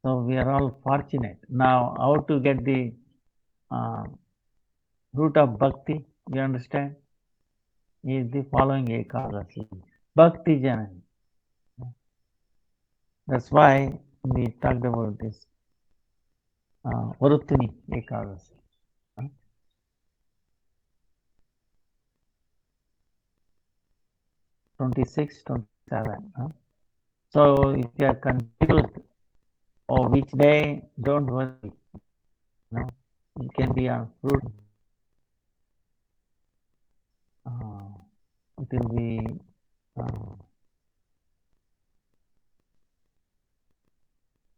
So we are all fortunate. Now, how to get the root of bhakti? You understand? Is the following Ekadasi. Bhakti Janani. That's why we talked about this Varuttini Ekadasi. 26, 27. So if you are confused or which day, don't worry. You can be on fruit. It will be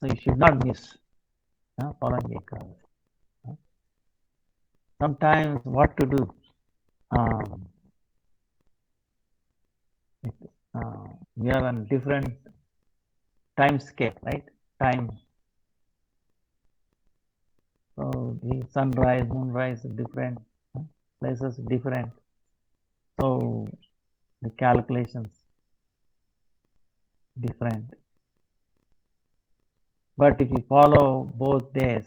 so you should not miss following Ekadasi. Sometimes what to do? We are on different time scale, right? Time. So the sunrise, moonrise, different places, different. So the calculations different. But if you follow both days,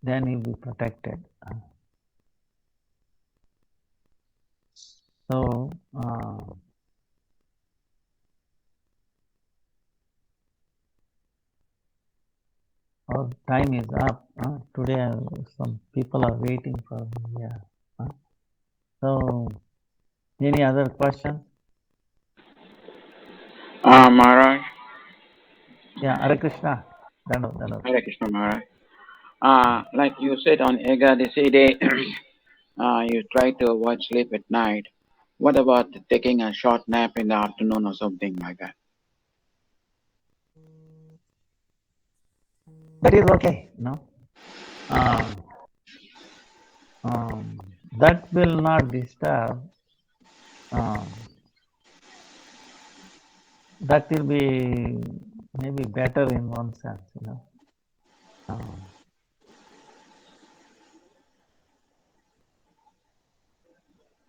then you'll be protected. So, our time is up. Today, some people are waiting for me. Yeah. So, any other questions? Maharaj. Yeah, Hare Krishna. Dano. Hare Krishna Maharaj. Like you said on Ekadasi day, you try to avoid sleep at night. What about taking a short nap in the afternoon or something like that? That is okay, that will not disturb. That will be maybe better in one sense,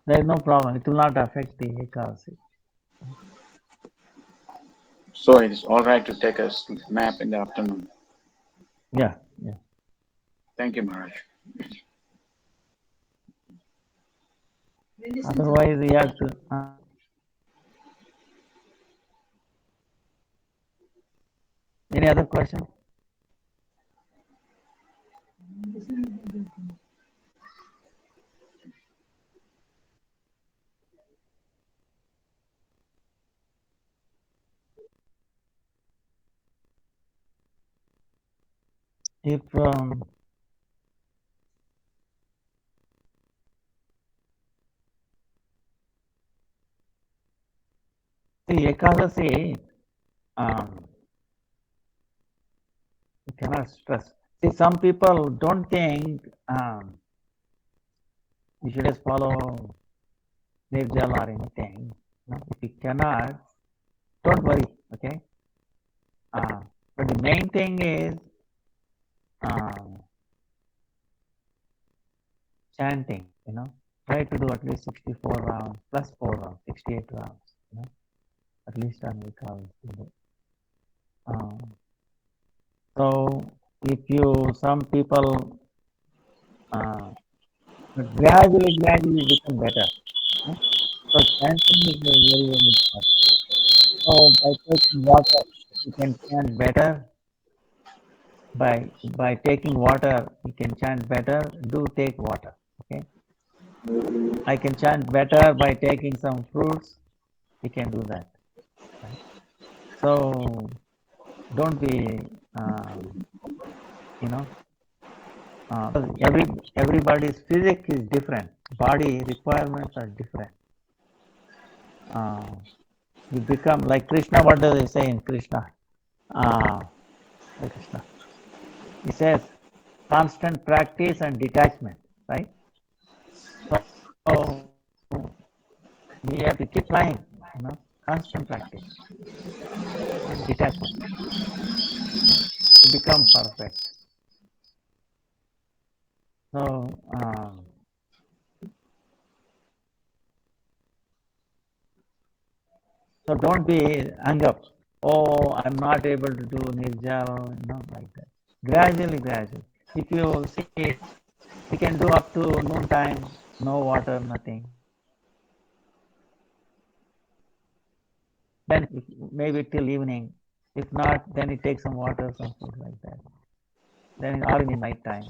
there is no problem. It will not affect the Ekadasi. So it's all right to take a nap in the afternoon. Yeah. Thank you, Maharaj. Otherwise, we have to. Any other question? If the Ekadasi, you cannot stress. See, some people don't think you should just follow Nirjal or anything. If you cannot, don't worry. Okay. But the main thing is chanting. Try to do at least 64 rounds plus 4 rounds, 68 rounds. At least on Ekadasi. So if some people gradually become better. So chanting is very, very important. So by taking water, you can chant better. By taking water, you can chant better. Do take water. Okay. I can chant better by taking some fruits. You can do that. Right? So don't be, everybody's physics is different. Body requirements are different. You become like Krishna. What does he say in Krishna? Krishna. He says constant practice and detachment, right? So we have to keep trying, constant practice and detachment to become perfect. So don't be hung up. Oh, I'm not able to do Nirjal, like that. Gradually. If you see, we can do up to noon time, no water, nothing. Then maybe till evening. If not, then it takes some water, some food like that. Then or in the night time,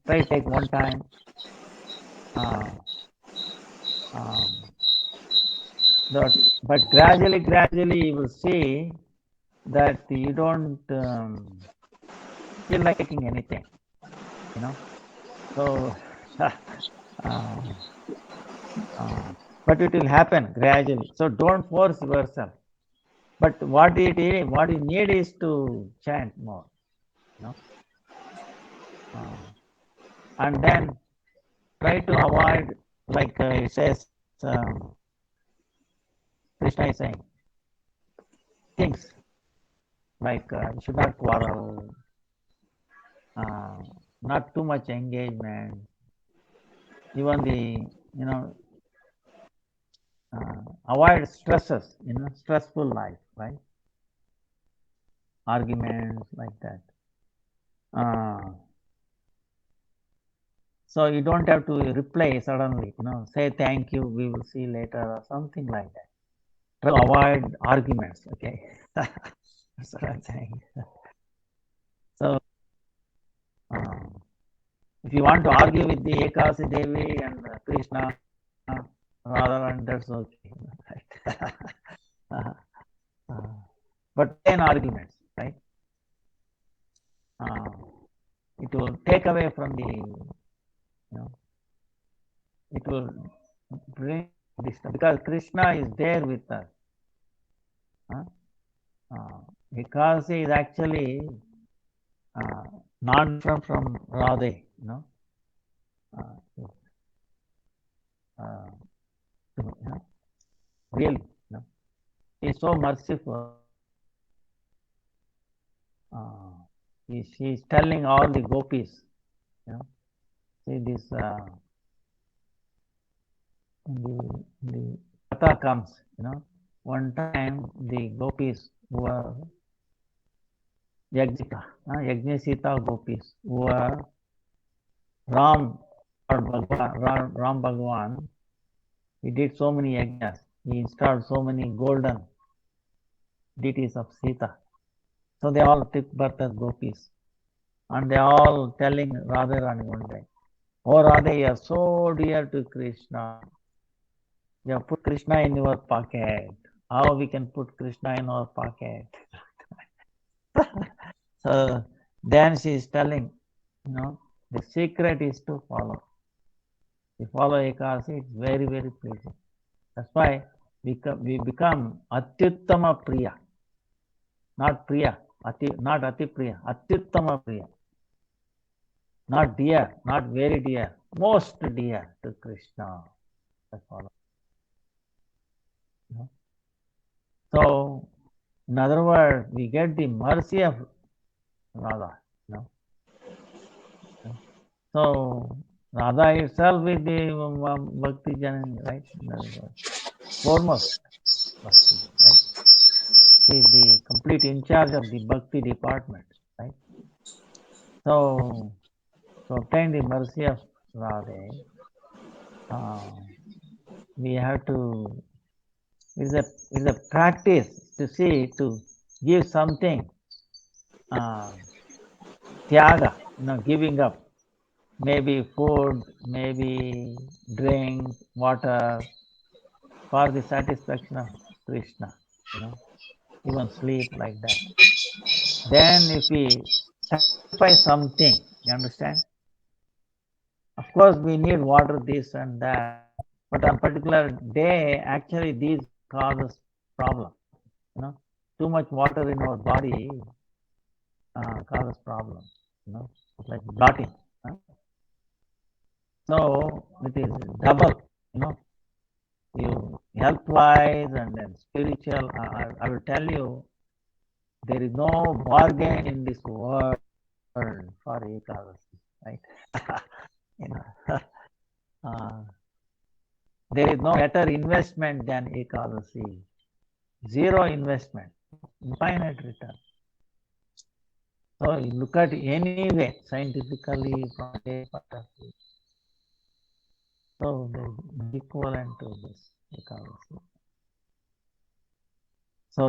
try to take one time. But gradually you will see that you don't feel like taking anything, So, but it will happen gradually. So don't force yourself. But what you need is to chant more, and then try to avoid, like it says, Krishna is saying, things like you should not quarrel, not too much engagement, even avoid stresses, stressful life, right? arguments like that. So you don't have to reply suddenly, say thank you, we will see later or something like that. Try to avoid arguments, okay? That's what I'm saying. So if you want to argue with the Ekadasi Devi and Krishna, Radharani, that's okay. Right? But 10 arguments, right? It will take away from the, it will bring Krishna, because Krishna is there with us. Ekadasi is actually not from Radhe, really, he is so merciful. She is telling all the gopis, see this, the Katha comes, one time the gopis who were Yajnasita gopis, who were Ram Bhagwan, he did so many yajnas, he installed so many golden deities of Sita. So they all took birth as gopis, and they all telling Radharani one day, "Oh Radha, you are so dear to Krishna. You have put Krishna in your pocket. How we can put Krishna in our pocket?" So then she is telling, the secret is to follow. You follow Ekadasi, it's very, very pleasing. That's why we become Atyuttama Priya. Not Priya, not Ati Priya, Atyuttama Priya. Not dear, not very dear, most dear to Krishna. That's all. So, in other words, we get the mercy of Radha. So, Radha itself is the Bhakti Janani, right? In other words, foremost Bhakti, right? She is the complete in charge of the Bhakti department, right? So, to obtain the mercy of Radha, we have to, it's a practice to give something, tyaga, giving up, maybe food, maybe drink, water, for the satisfaction of Krishna, even sleep like that. Then if we sacrifice something, you understand? Of course, we need water, this and that, but on particular day, actually these causes problem. Too much water in our body causes problem. Like blotting. So it is double. You health-wise and then spiritual. I will tell you, there is no bargain in this world for Ekadasi, right? There is no better investment than Ekadasi. Zero investment, infinite return. So you look at any way, scientifically, from a point of view. So the equivalent to this Ekadasi. So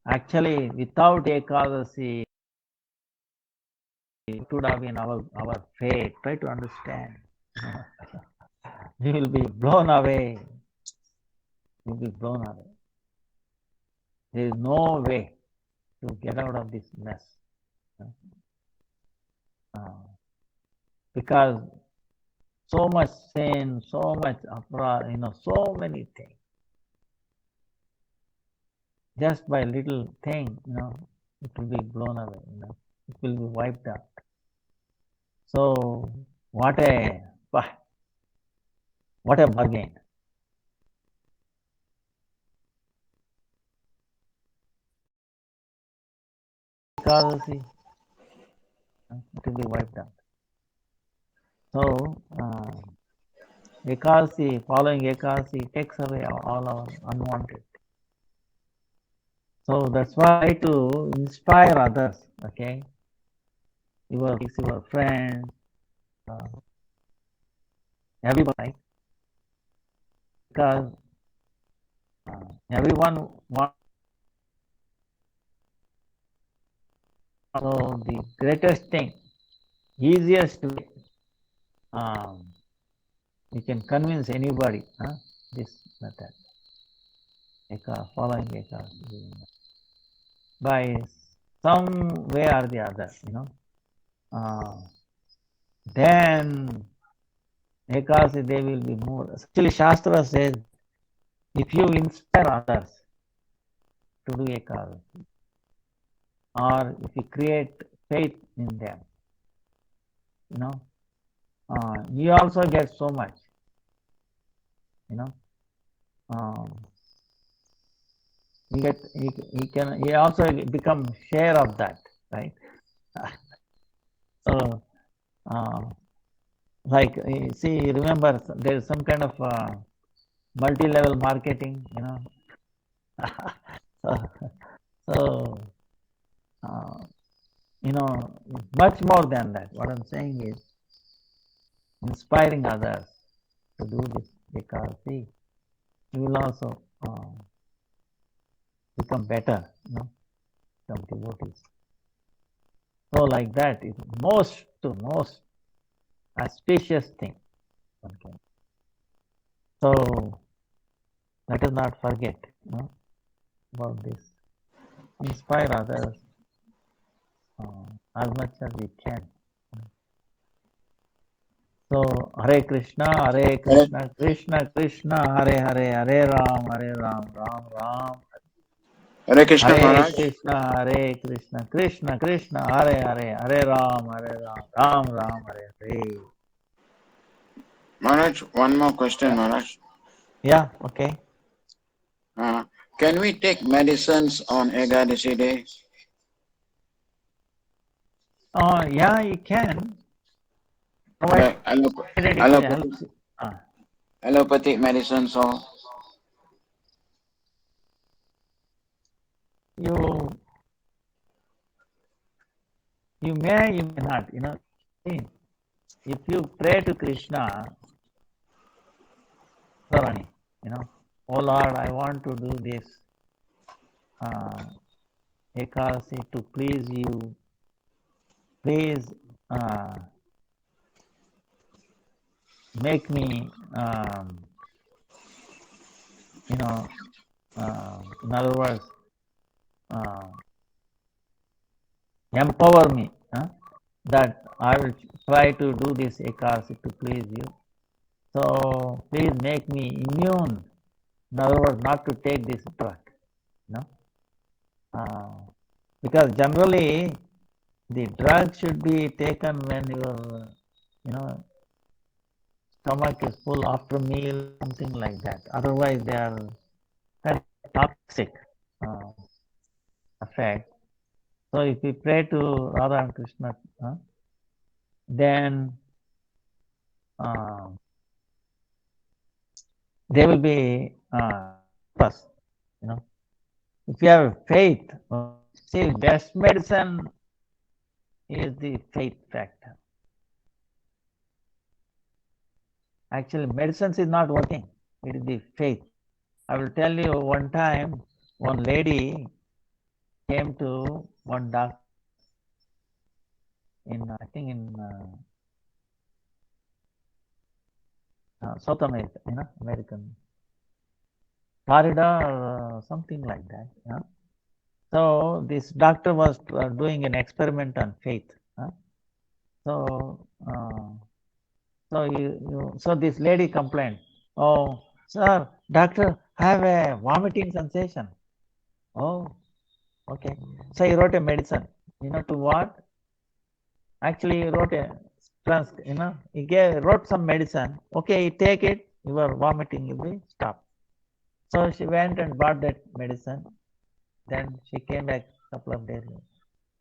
actually, without Ekadasi, it would have been our fate. Try to understand. We will be blown away. We will be blown away. There is no way to get out of this mess. Because so much sin, so much aparadha, so many things. Just by little thing, it will be blown away, it will be wiped out. So what a bargain. Ekadasi, it will be wiped out. So Ekadasi, following Ekadasi takes away all our unwanted. So that's why to inspire others, okay? Your friends, everybody, right? Because everyone wants. So the greatest thing, easiest way, you can convince anybody, this method, following Eka, by some way or the other, then Ekasi they will be more. Actually, Shastra says if you inspire others to do Ekasi, or if you create faith in them, you also get so much, you also become share of that, right? So, like, see, remember, there is some kind of multi-level marketing, so, much more than that. What I'm saying is inspiring others to do this, because see, you will also become better, become devotees. So like that is most auspicious thing. Okay. So let us not forget, about this. Inspire others as much as we can. So Hare Krishna, Krishna Krishna, Hare Hare, Hare Ram, Ram Ram. Hare Krishna Hare Maharaj. Krishna, Krishna Krishna, Hare Hare, Hare Ram, Ram Ram, Hare Hare. Maharaj, one more question, Maharaj. Yeah, okay. Can we take medicines on Ekadasi day? Yeah, you can. Like Provided allopathic medicines or you may, you may not, See, if you pray to Krishna, Sarani, oh Lord, I want to do this Ekadasi to please you. Please make me, in other words, empower me, that I will try to do this Ekadasi to please you. So please make me immune. In other words, not to take this drug. Because generally the drug should be taken when your stomach is full after meal, something like that. Otherwise, they are kind of toxic effect. So if we pray to Radha and Krishna, then they will be us. If you have faith, see, best medicine is the faith factor. Actually, medicines is not working. It is the faith. I will tell you, one time, one lady came to one doctor in, I think in South America, American Florida or something like that. So this doctor was doing an experiment on faith. So this lady complained, "Oh, sir, doctor, I have a vomiting sensation." Oh, okay. So he wrote a medicine. To what? Actually, he wrote a wrote some medicine. Okay, take it. Your vomiting will be stopped. So she went and bought that medicine. Then she came back a couple of days later.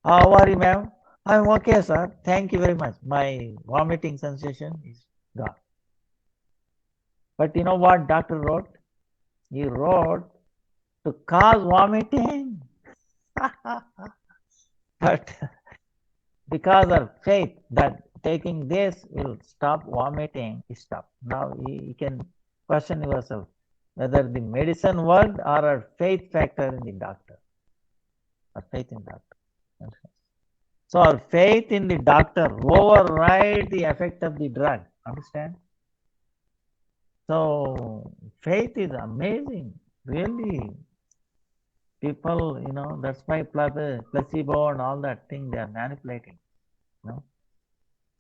How are you, ma'am? I'm okay, sir. Thank you very much. My vomiting sensation is gone. But you know what doctor wrote? He wrote, to cause vomiting, But because of faith that taking this will stop vomiting, he stopped. Now you can question yourself whether the medicine worked or a faith factor in the doctor. Or faith in doctor. So our faith in the doctor override the effect of the drug. Understand? So faith is amazing, really. People, that's why placebo and all that thing they are manipulating.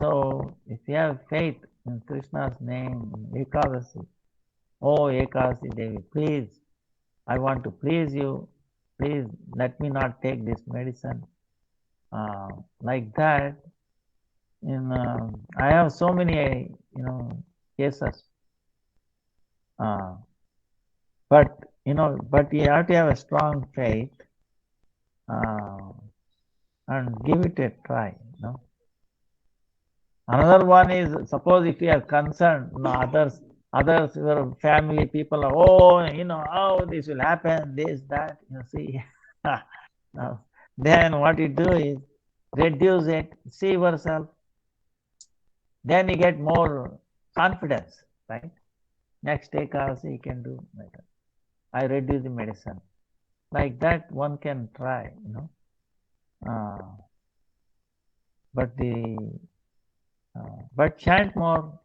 So if you have faith in Krishna's name, Ekadasi, oh Ekadasi Devi, please, I want to please you. Please let me not take this medicine. Like that, I have so many, cases. But you have to have a strong faith and give it a try. Another one is, suppose if you are concerned, others, your family people are, how this will happen, this, that, see. Then what you do is reduce it, see yourself. Then you get more confidence, right? Next day, you can do better. I reduce the medicine. Like that, one can try, but chant more,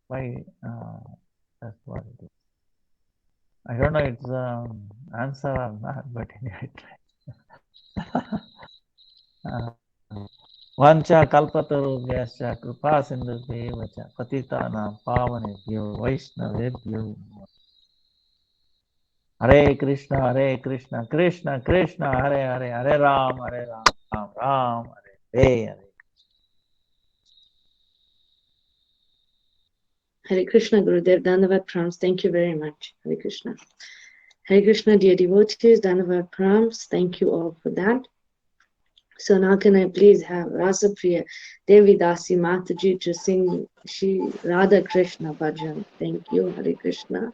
why, that's what it is. I don't know if it's an answer or not, but anyway, Vancha kalpatarubhyascha kripa sindhubhyo cha patitanam pavanebhyo vaishnavebhyo. Hare Krishna, Krishna Krishna, Hare Hare, Hare Ram, Ram Hare Hare. Hare Krishna, Gurudev, Dandavad Prams, thank you very much. Hare Krishna. Hare Krishna, dear devotees, Dandavad Prams, thank you all for that. So now can I please have Rasapriya Devi Dasi Mataji to sing Shri Radha Krishna Bhajan. Thank you, Hare Krishna.